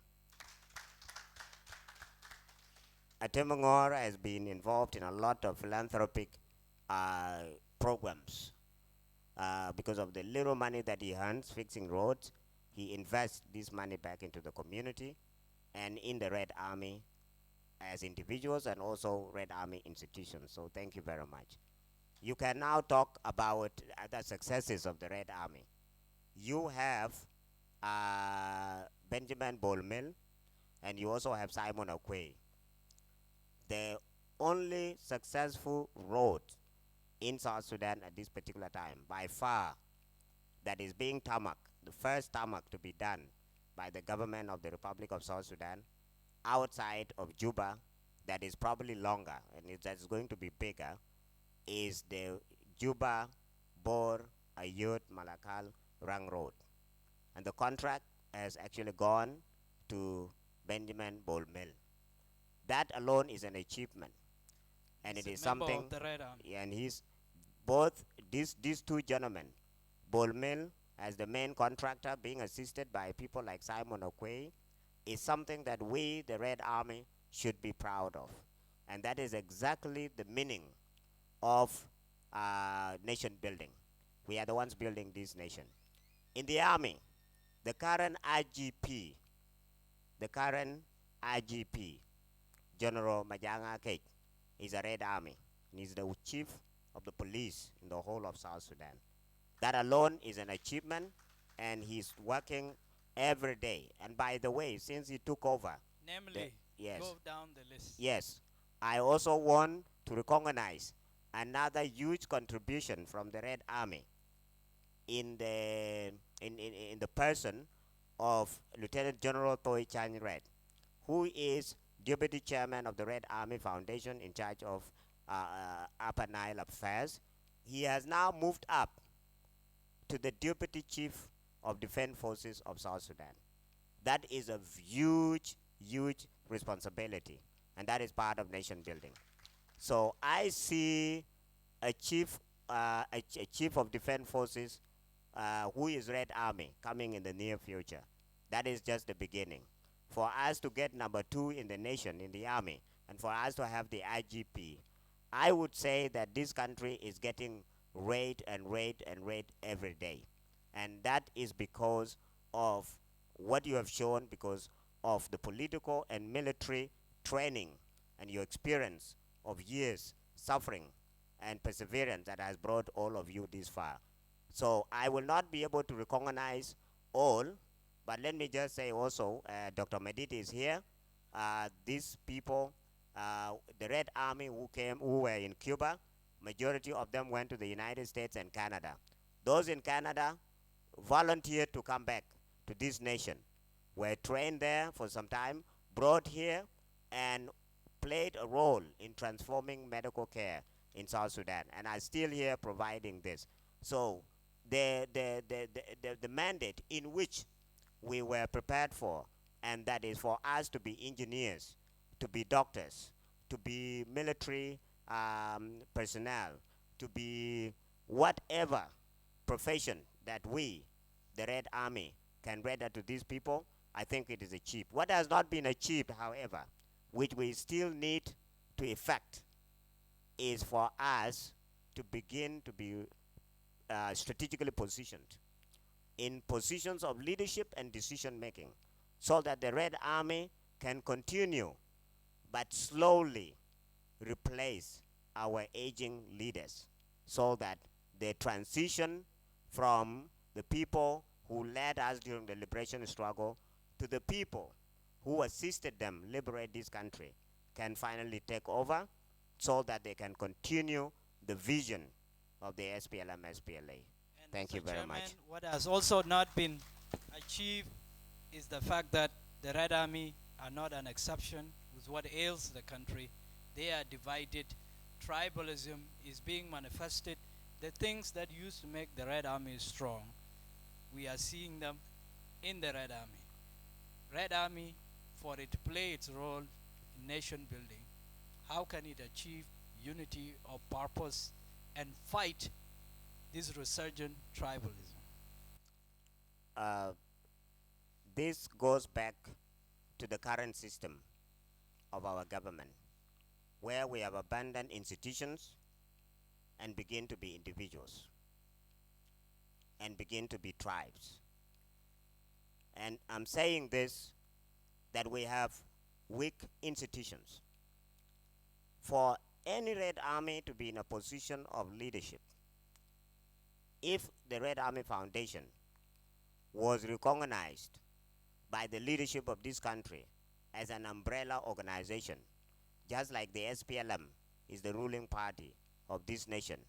Atemngor has been involved in a lot of philanthropic programs. Because of the little money that he earns fixing roads, he invests this money back into the community and in the Red Army as individuals, and also Red Army institutions. So thank you very much. You can now talk about the successes of the Red Army. You have Benjamin Bolmel, and you also have Simon Okwei. The only successful road in South Sudan at this particular time, by far, that is being tarmac, the first tarmac to be done by the government of the Republic of South Sudan, outside of Juba, that is probably longer, and that's going to be bigger, is the Juba, Bor, Ayut, Malakal, Rang Road. And the contract has actually gone to Benjamin Bolmel. That alone is an achievement. And He's it a is member something, of the Red Army. and he's both these two gentlemen, Bolmel as the main contractor, being assisted by people like Simon Okwei, is something that we, the Red Army, should be proud of. And that is exactly the meaning of nation building. We are the ones building this nation. In the Army, the current IGP, General Majanga Kate, is a Red Army. And he's the chief of the police in the whole of South Sudan. That alone is an achievement, and he's working every day. And by the way, since he took over, Namely, yes, go down the list. yes, I also want to recognize another huge contribution from the Red Army in the person of Lieutenant General Toi Chan Red, who is Deputy Chairman of the Red Army Foundation in charge of Upper Nile affairs. He has now moved up to the Deputy Chief of Defense Forces of South Sudan. That is a huge, huge responsibility, and that is part of nation building. So I see a chief of Defense Forces who is Red Army coming in the near future. That is just the beginning. For us to get number 2 in the nation, in the Army, and for us to have the IGP, I would say that this country is getting rate and rate and rate every day. And that is because of what you have shown, because of the political and military training and your experience of years, suffering, and perseverance that has brought all of you this far. So I will not be able to recognize all, but let me just say also, Dr. Medit is here. These people, the Red Army who were in Cuba, majority of them went to the United States and Canada. Those in Canada volunteered to come back to this nation, were trained there for some time, brought here, and played a role in transforming medical care in South Sudan, and are still here providing this. So the mandate in which we were prepared for, and that is for us to be engineers, to be doctors, to be military personnel, to be whatever profession that we, the Red Army, can render to these people, I think it is achieved. What has not been achieved, however, which we still need to effect, is for us to begin to be strategically positioned in positions of leadership and decision making, so that the Red Army can continue but slowly replace our aging leaders, so that the transition from the people who led us during the liberation struggle to the people who assisted them liberate this country can finally take over, so that they can continue the vision of the SPLM SPLA. Thank you very much. What has also not been achieved is the fact that the Red Army are not an exception with what ails the country. They are divided. Tribalism is being manifested. The things that used to make the Red Army strong, we are seeing them in the Red Army. Red Army, for it to play its role in nation building, how can it achieve unity of purpose and fight this resurgent tribalism? This goes back to the current system of our government, where we have abandoned institutions and begin to be individuals and begin to be tribes. And I'm saying this, that we have weak institutions. For any Red Army to be in a position of leadership, if the Red Army Foundation was recognized by the leadership of this country as an umbrella organization, just like the SPLM is the ruling party of this nation,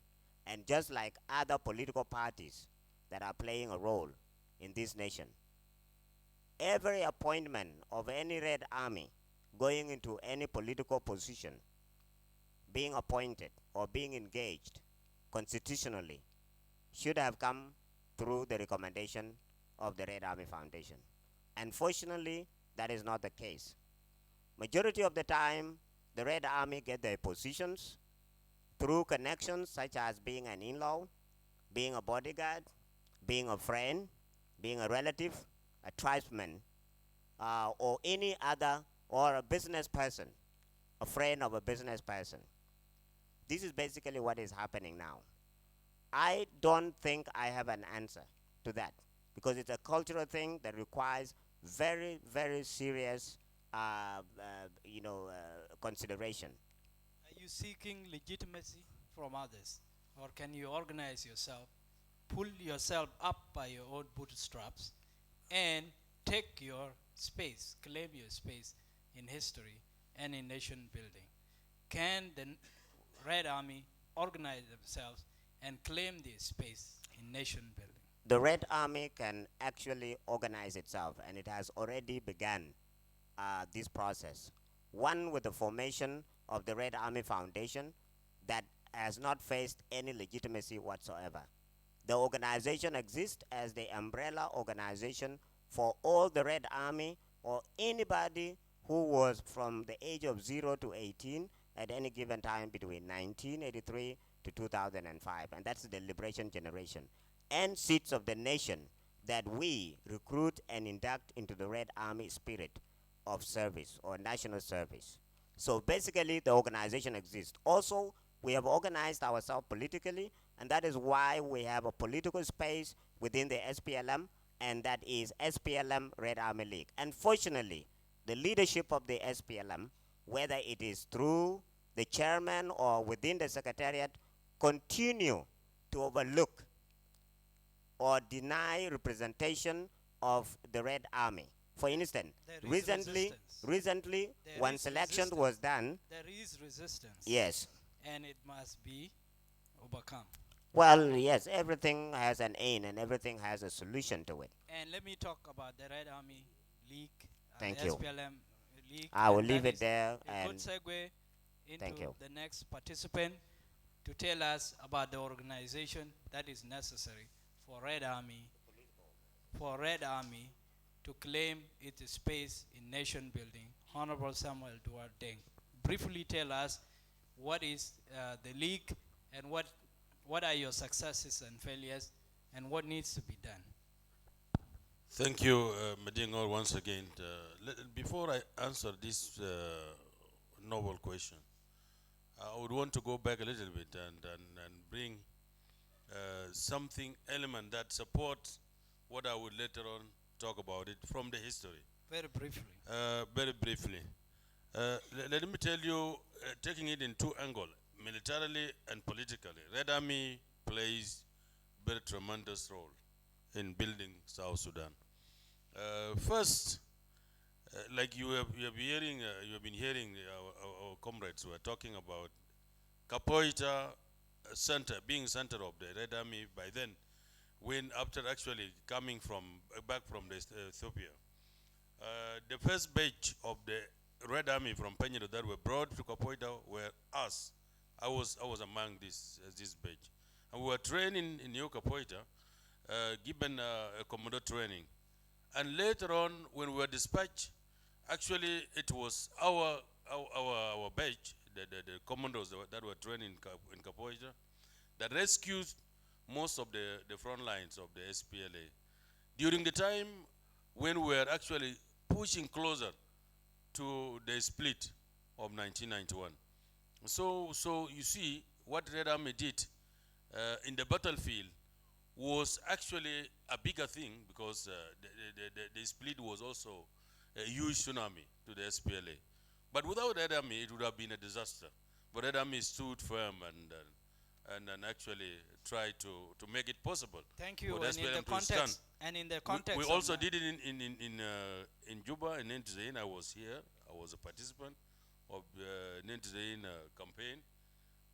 and just like other political parties that are playing a role in this nation, every appointment of any Red Army going into any political position, being appointed or being engaged constitutionally, should have come through the recommendation of the Red Army Foundation. Unfortunately, that is not the case. Majority of the time, the Red Army get their positions through connections such as being an in-law, being a bodyguard, being a friend, being a relative, a tribesman, or any other, or a business person, a friend of a business person. This is basically what is happening now. I don't think I have an answer to that because it's a cultural thing that requires very, very serious, consideration. Are you seeking legitimacy from others, or can you organize yourself, pull yourself up by your own bootstraps, and take your space, claim your space in history and in nation building? Can the Red Army organize themselves and claim their space in nation building? The Red Army can actually organize itself, and it has already begun this process. One, with the formation of the Red Army Foundation that has not faced any legitimacy whatsoever. The organization exists as the umbrella organization for all the Red Army or anybody who was from the age of 0 to 18 at any given time between 1983 to 2005. And that's the liberation generation. And seats of the nation that we recruit and induct into the Red Army spirit of service or national service. So basically, the organization exists. Also, we have organized ourselves politically, and that is why we have a political space within the SPLM, and that is SPLM Red Army League. Unfortunately, the leadership of the SPLM, whether it is through the chairman or within the secretariat, continue to overlook or deny representation of the Red Army. For instance, recently when selection was done, there is resistance. Yes. And it must be overcome. Well, yes, everything has an aim and everything has a solution to it. And let me talk about the Red Army League, Thank the you. SPLM League. I will and leave that it is there a and good segue thank into you. the next participant to tell us about the organization that is necessary for Red Army, to claim its space in nation building. Honorable Samuel Duarte Deng, briefly tell us what is the league and what are your successes and failures and what needs to be done. Thank you, Medingor, once again. Before I answer this novel question, I would want to go back a little bit and bring something element that supports what I would later on talk about it from the history. Very briefly. Very briefly. Let me tell you, taking it in two angles, militarily and politically, Red Army plays very tremendous role in building South Sudan. First, like you have been hearing our comrades who are talking about Capoeira center, being center of the Red Army by then, when after actually coming back from Ethiopia. The first batch of the Red Army from Peñero that were brought to Capoeira were us. I was among this batch. And we were trained in New Capoeira, given a commando training. And later on, when we were dispatched, actually it was our batch, the commandos that were trained in Capoeira, that rescued most of the front lines of the SPLA. During the time when we were actually pushing closer to the split of 1991. So you see, what Red Army did in the battlefield was actually a bigger thing because the split was also a huge tsunami to the SPLA. But without Red Army, it would have been a disaster. But Red Army stood firm and actually tried to make it possible. Thank you. For the And in SPLM the to context, stand. and in the context, we of also that- did it in Juba, in Nentzain. I was here. I was a participant of the Nentzain campaign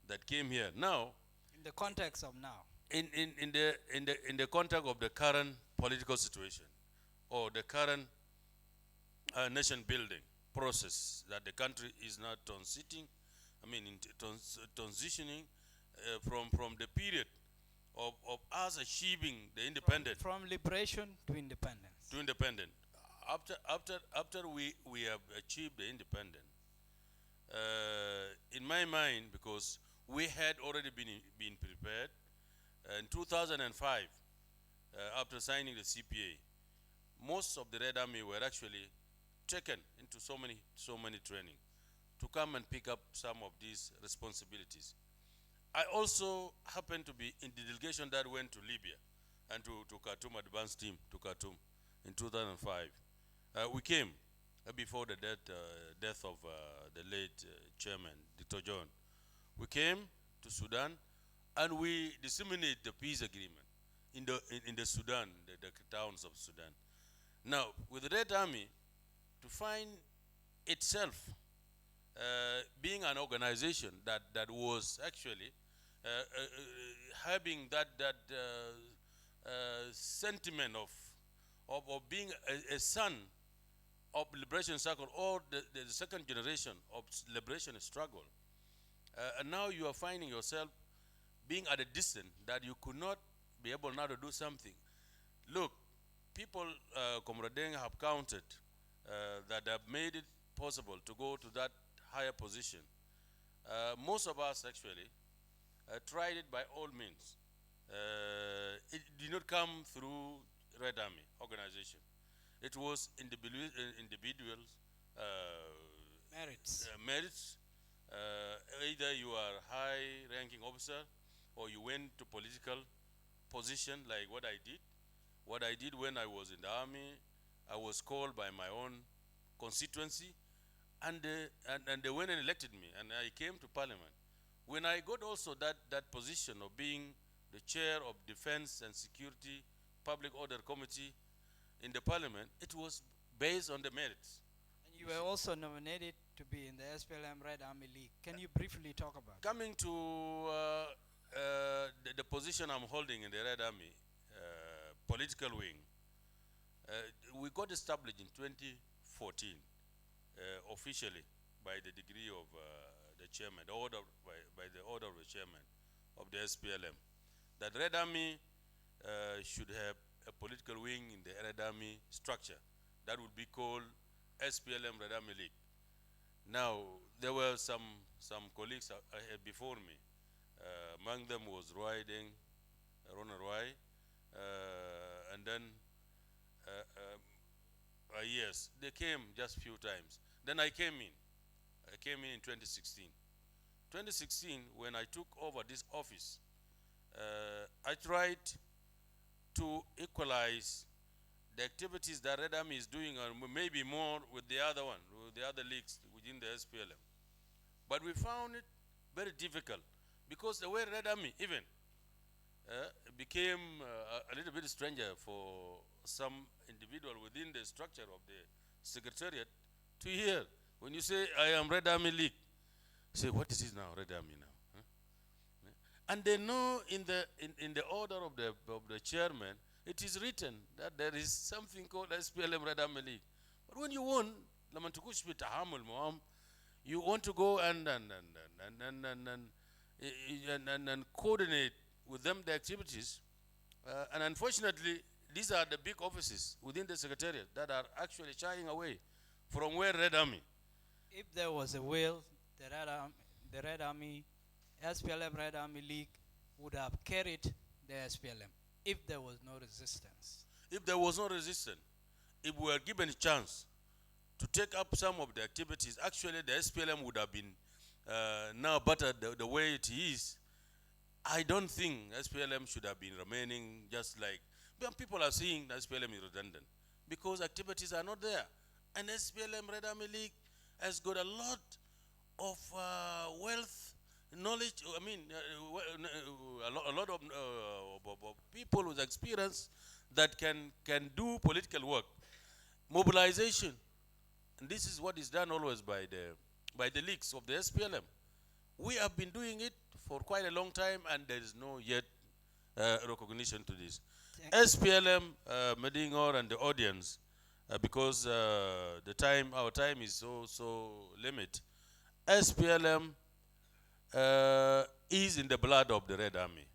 that came here. Now, in the context of now, in the context of the current political situation or the current nation building process that the country is now transitioning from the period of us achieving the independence from liberation to independence. After we have achieved the independence, in my mind, because we had already been prepared. In 2005, after signing the CPA, most of the Red Army were actually taken into so many training to come and pick up some of these responsibilities. I also happened to be in the delegation that went to Libya and to Khartoum, advanced team to Khartoum in 2005. We came before the death of the late chairman, Dr. John. We came to Sudan and we disseminated the peace agreement in the Sudan, the towns of Sudan. Now, with the Red Army, to find itself being an organization that was actually having that sentiment of being a son of liberation struggle, or the second generation of liberation struggle. And now you are finding yourself being at a distance that you could not be able now to do something. Look, people, Comrade Deng, have counted that have made it possible to go to that higher position. Most of us actually tried it by all means. It did not come through Red Army organization. It was individuals merits. Either you are a high-ranking officer or you went to political position like what I did. What I did when I was in the army, I was called by my own constituency, and they went and elected me, and I came to parliament. When I got also that position of being the chair of Defense and Security Public Order Committee in the parliament, it was based on the merits. And you were also nominated to be in the SPLM Red Army League. Can you briefly talk about it? Coming to the position I'm holding in the Red Army political wing, we got established in 2014 officially by the degree of the chairman, by the order of the chairman of the SPLM, that Red Army should have a political wing in the Red Army structure that would be called SPLM Red Army League. Now, there were some colleagues before me. Among them was Roy Deng, Ronald Roy, and then yes, they came just a few times. Then I came in. I came in 2016. 2016, when I took over this office, I tried to equalize the activities that Red Army is doing, or maybe more with the other one, with the other leagues within the SPLM. But we found it very difficult because the way Red Army even became a little bit stranger for some individual within the structure of the secretariat to hear. When you say, I am Red Army League, say, what is it now, Red Army now? Huh? And they know in the order of the chairman, it is written that there is something called SPLM Red Army League. But when you want, you want to go and coordinate with them the activities. And unfortunately, these are the big offices within the secretariat that are actually shying away from where Red Army. If there was a will, the Red Army, SPLM Red Army League would have carried the SPLM if there was no resistance. If there was no resistance, if we were given a chance to take up some of the activities, actually the SPLM would have been now better the way it is. I don't think SPLM should have been remaining just like, people are saying that SPLM is redundant because activities are not there. And SPLM Red Army League has got a lot of wealth, knowledge, I mean, a lot of people with experience that can do political work. Mobilization, and this is what is done always by the leagues of the SPLM. We have been doing it for quite a long time, and there is no yet recognition to this. SPLM, Medingor, and the audience, because our time is so limited. SPLM is in the blood of the Red Army,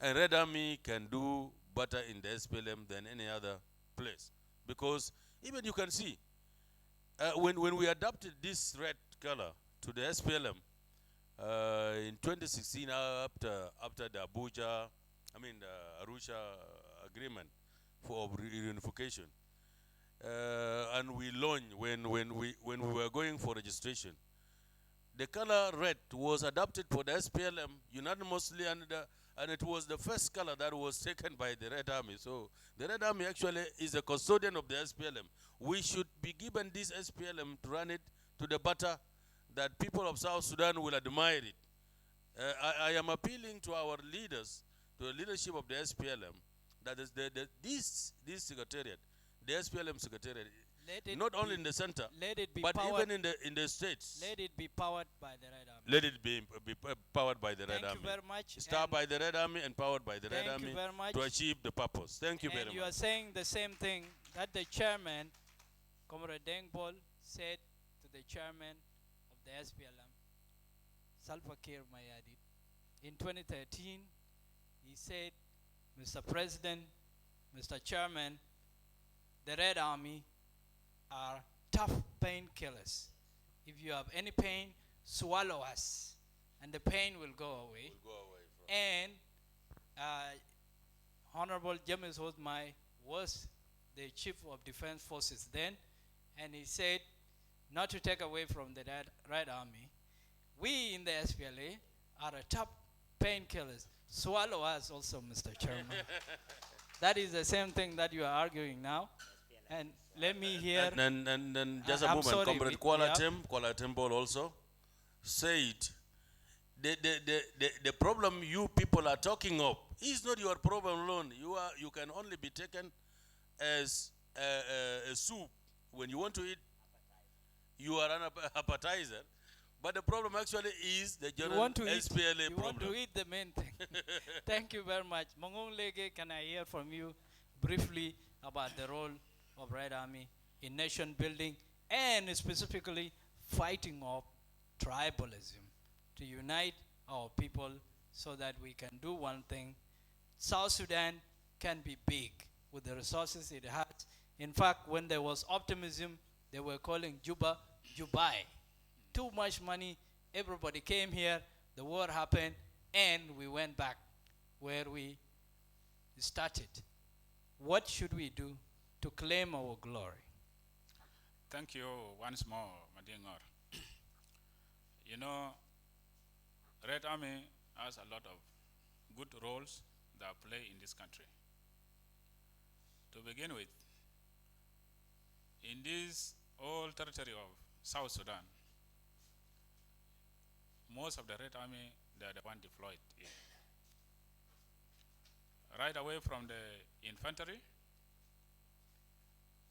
and Red Army can do better in the SPLM than any other place, because even you can see when we adopted this red color to the SPLM in 2016 after the Arusha agreement, for reunification. And we launched when we were going for registration. The color red was adopted for the SPLM unanimously, and it was the first color that was taken by the Red Army. So the Red Army actually is a custodian of the SPLM. We should be given this SPLM to run it to the butter that people of South Sudan will admire it. I am appealing to our leaders, to the leadership of the SPLM, that is this secretariat, the SPLM secretariat, not only in the center, but even in the states. Let it be powered by the Red Army. Let it be powered by the Red Army. Thank you very much. Start by the Red Army and powered by the Red Army to achieve the purpose. Thank you very much. And you are saying the same thing that the chairman, Comrade Dengbol, said to the chairman of the SPLM, Salva Kiir Mayardit. In 2013, he said, Mr. President, Mr. Chairman, the Red Army are tough painkillers. If you have any pain, swallow us, and the pain will go away. And Honorable James Hosmai was the chief of defense forces then, and he said not to take away from the Red Army. We in the SPLA are a top painkillers. Swallow us also, Mr. Chairman. That is the same thing that you are arguing now. And let me hear. And just a moment, Comrade Kuala Temple also said the problem you people are talking of is not your problem alone. You can only be taken as a soup. When you want to eat, you are an appetizer. But the problem actually is the general SPLA problem. You want to eat the main thing. Thank you very much. Mongong Lege, can I hear from you briefly about the role of Red Army in nation building and specifically fighting off tribalism to unite our people so that we can do one thing. South Sudan can be big with the resources it has. In fact, when there was optimism, they were calling Juba, Dubai. Too much money, everybody came here, the war happened, and we went back where we started. What should we do to claim our glory? Thank you once more, Madingor. You know, Red Army has a lot of good roles that play in this country. To begin with, in this whole territory of South Sudan, most of the Red Army, they are the one deployed in. Right away from the infantry,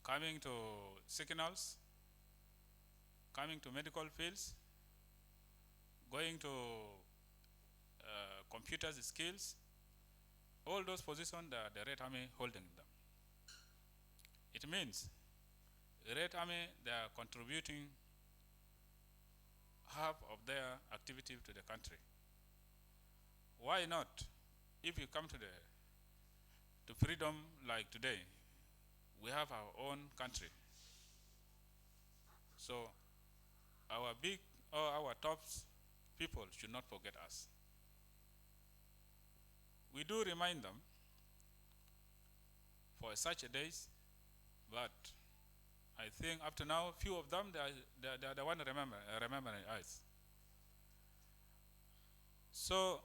coming to signals, coming to medical fields, going to computers skills, all those positions that the Red Army holding them. It means the Red Army, they are contributing half of their activity to the country. Why not? If you come to freedom like today, we have our own country. So our top people should not forget us. We do remind them for such a days, but I think up to now, few of them, they are the one remembering us. So,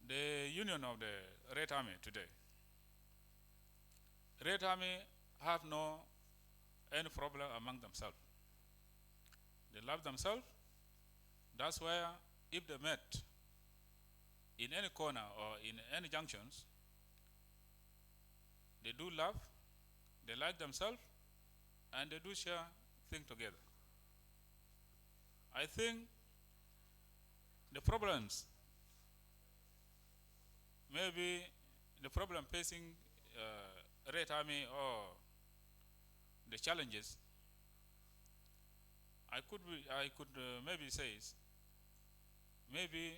the union of the Red Army today, Red Army have no any problem among themselves. They love themselves. That's where if they met in any corner or in any junctions, they do love, they like themselves, and they do share things together. I think the problems, maybe the problem facing Red Army or the challenges, I could maybe say maybe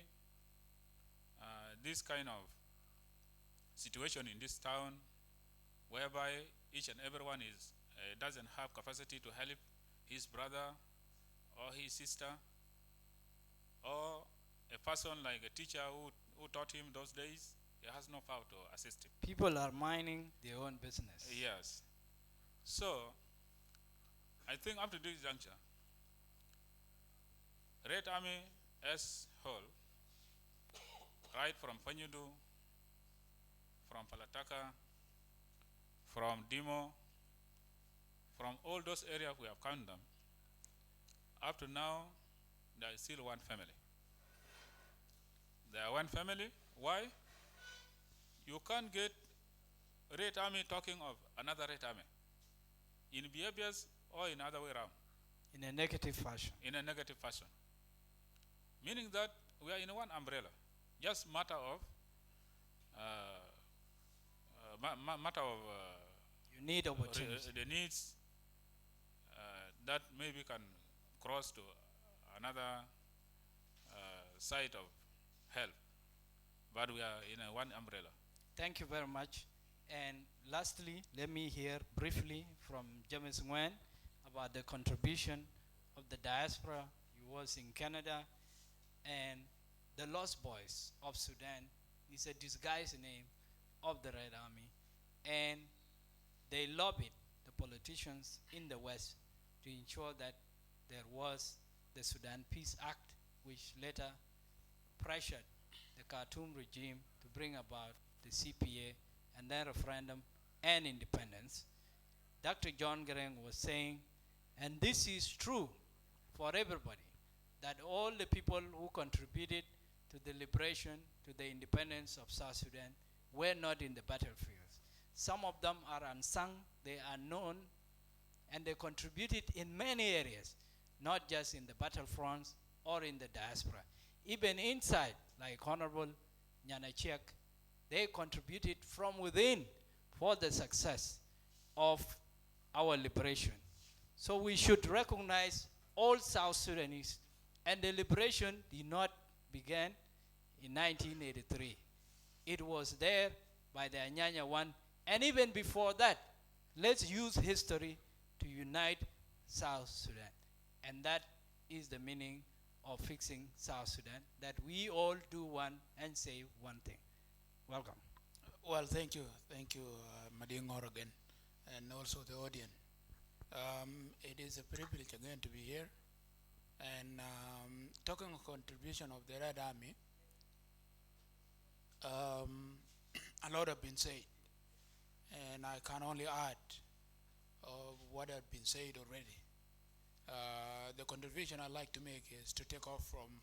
this kind of situation in this town, whereby each and everyone doesn't have capacity to help his brother or his sister, or a person like a teacher who taught him those days he has no power to assist him. People are minding their own business. Yes. So, I think up to this juncture, Red Army as whole, right from Panyudu, from Palotaka, from Dimo, from all those areas we have counted them, up to now, there is still one family. They are one family. Why? You can't get Red Army talking of another Red Army in behaviors or in other way around. In a negative fashion. In a negative fashion. Meaning that we are in one umbrella. Just matter of you need opportunity. The needs that maybe can cross to another side of help. But we are in a one umbrella. Thank you very much. And lastly, let me hear briefly from James Nguyen about the contribution of the diaspora. He was in Canada, and the Lost Boys of Sudan is a disguised name of the Red Army, and they lobbied the politicians in the West to ensure that there was the Sudan Peace Act, which later pressured the Khartoum regime to bring about the CPA and then referendum and independence. Dr. John Garang was saying, and this is true for everybody, that all the people who contributed to the liberation, to the independence of South Sudan were not in the battlefields. Some of them are unsung, they are known, and they contributed in many areas, not just in the battlefronts or in the diaspora. Even inside, like Honorable Nyanachek, they contributed from within for the success of our liberation. So we should recognize all South Sudanese, and the liberation did not begin in 1983. It was there by the Anyanya One, and even before that, let's use history to unite South Sudan. And that is the meaning of fixing South Sudan, that we all do one and say one thing. Welcome. Well, thank you, Madingor again, and also the audience. It is a privilege again to be here, and talking of contribution of the Red Army, a lot have been said, and I can only add what had been said already. The contribution I'd like to make is to take off from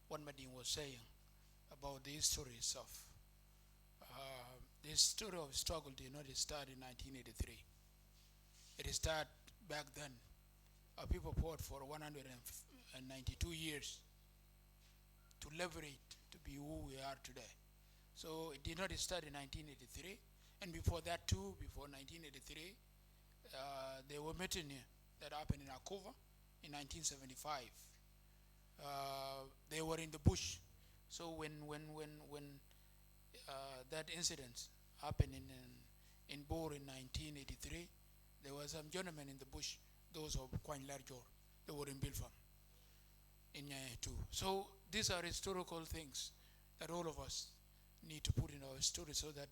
what Madin was saying about the histories of this story of struggle did not start in 1983. It started back then. Our people fought for 192 years to liberate, to be who we are today. So it did not start in 1983. And before that too, before 1983, there were mutiny that happened in Cuba in 1975. They were in the bush. So when that incident happened in Bor in 1983, there were some gentlemen in the bush, those of Kwany Larjor, they were in Bilfam in Nyaya too. So these are historical things that all of us need to put in our story so that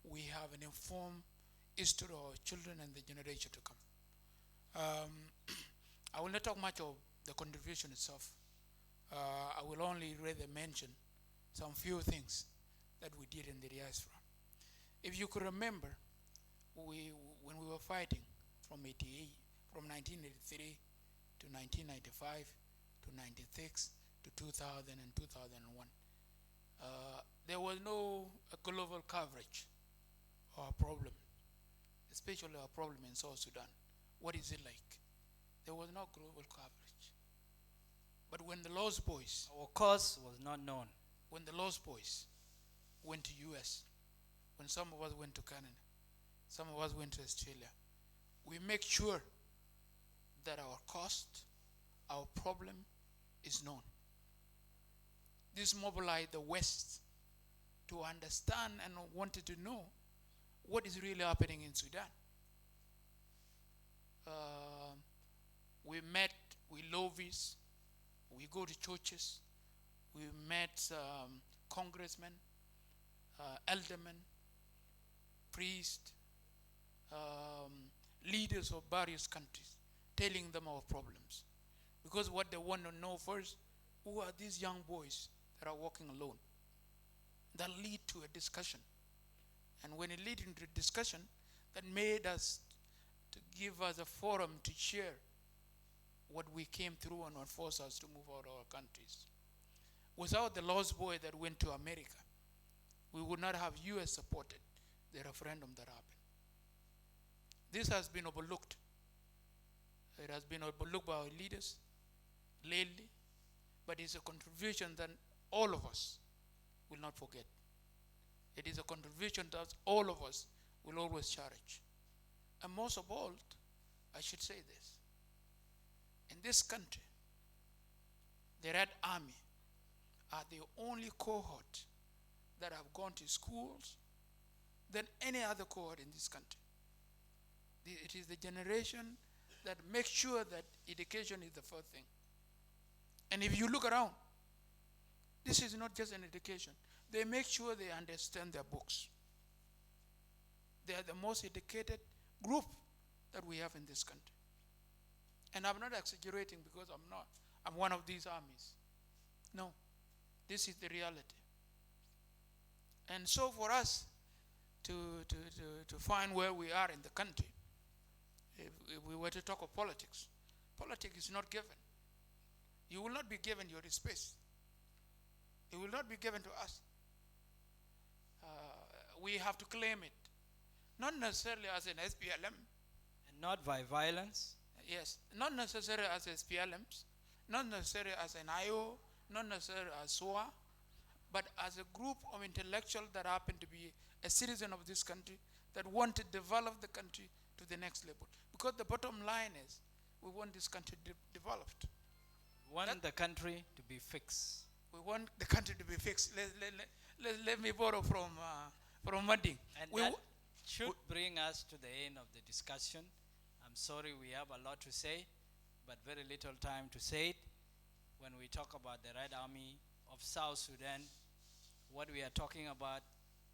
we have an informed history of our children and the generation to come. I will not talk much of the contribution itself. I will only rather mention some few things that we did in the diaspora. If you could remember, when we were fighting from 1983 to 1995 to 96 to 2000 and 2001, there was no global coverage of our problem, especially our problem in South Sudan. What is it like? There was no global coverage. But when the Lost Boys, our cause was not known. When the Lost Boys went to US, when some of us went to Canada, some of us went to Australia, we make sure that our cost, our problem is known. This mobilized the West to understand and wanted to know what is really happening in Sudan. We met, we lobbies, we go to churches, we met congressmen, aldermen, priests, leaders of various countries, telling them our problems. Because what they want to know first, who are these young boys that are walking alone? That lead to a discussion. And when it lead into a discussion, that made us to give us a forum to share what we came through and what forced us to move out of our countries. Without the lost boy that went to America, we would not have US supported the referendum that happened. This has been overlooked. It has been overlooked by our leaders lately, but it's a contribution that all of us will not forget. It is a contribution that all of us will always cherish. And most of all, I should say this. In this country, the Red Army are the only cohort that have gone to schools than any other cohort in this country. It is the generation that makes sure that education is the first thing. And if you look around, this is not just an education. They make sure they understand their books. They are the most educated group that we have in this country. And I'm not exaggerating because I'm not. I'm one of these armies. No, this is the reality. And so for us to find where we are in the country, if we were to talk of politics, politics is not given. You will not be given your space. It will not be given to us. We have to claim it. Not necessarily as an SPLM. And not by violence. Yes, not necessarily as SPLMs, not necessarily as an IO, not necessarily as SOA, but as a group of intellectuals that happen to be a citizen of this country that want to develop the country to the next level. Because the bottom line is, we want this country developed. We want the country to be fixed. We want the country to be fixed. Let me borrow from Mading. And that should bring us to the end of the discussion. I'm sorry we have a lot to say, but very little time to say it. When we talk about the Red Army of South Sudan, what we are talking about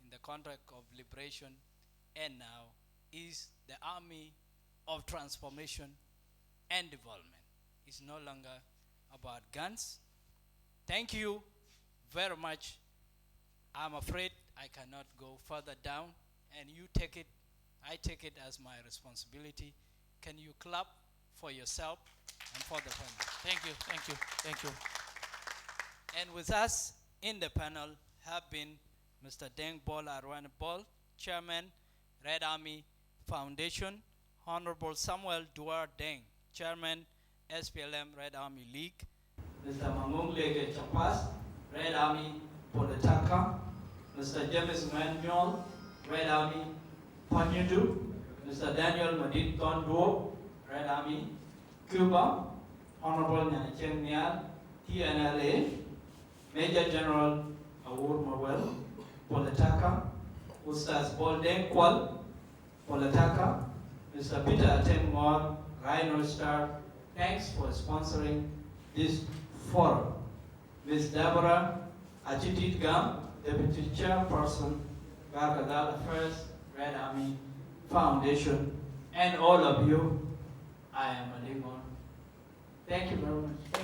in the contract of liberation and now is the army of transformation and development. It's no longer about guns. Thank you very much. I'm afraid I cannot go further down, and you take it, I take it as my responsibility. Can you clap for yourself and for the panel? Thank you, thank you, thank you. And with us in the panel have been Mr. Deng Bol Arwan Bol, Chairman, Red Army Foundation, Honorable Samuel Duar Deng, Chairman, SPLM Red Army League, Mr. Mangung Lege Chapas, Red Army Palotaka, Mr. James Manuel, Red Army Panyudu, Mr. Daniel Madid Tondo, Red Army Cuba, Honorable Nyacheng Nial, TNLA, Major General Awur Mawel, Palotaka, Ustaz Boldeng Kwal, Palotaka, Mr. Peter Atengmor, Rhino Star, thanks for sponsoring this forum. Ms. Deborah Achitit Gam, Deputy Chairperson, Gargadal Affairs, Red Army Foundation, and all of you, I am Alingon. Thank you very much.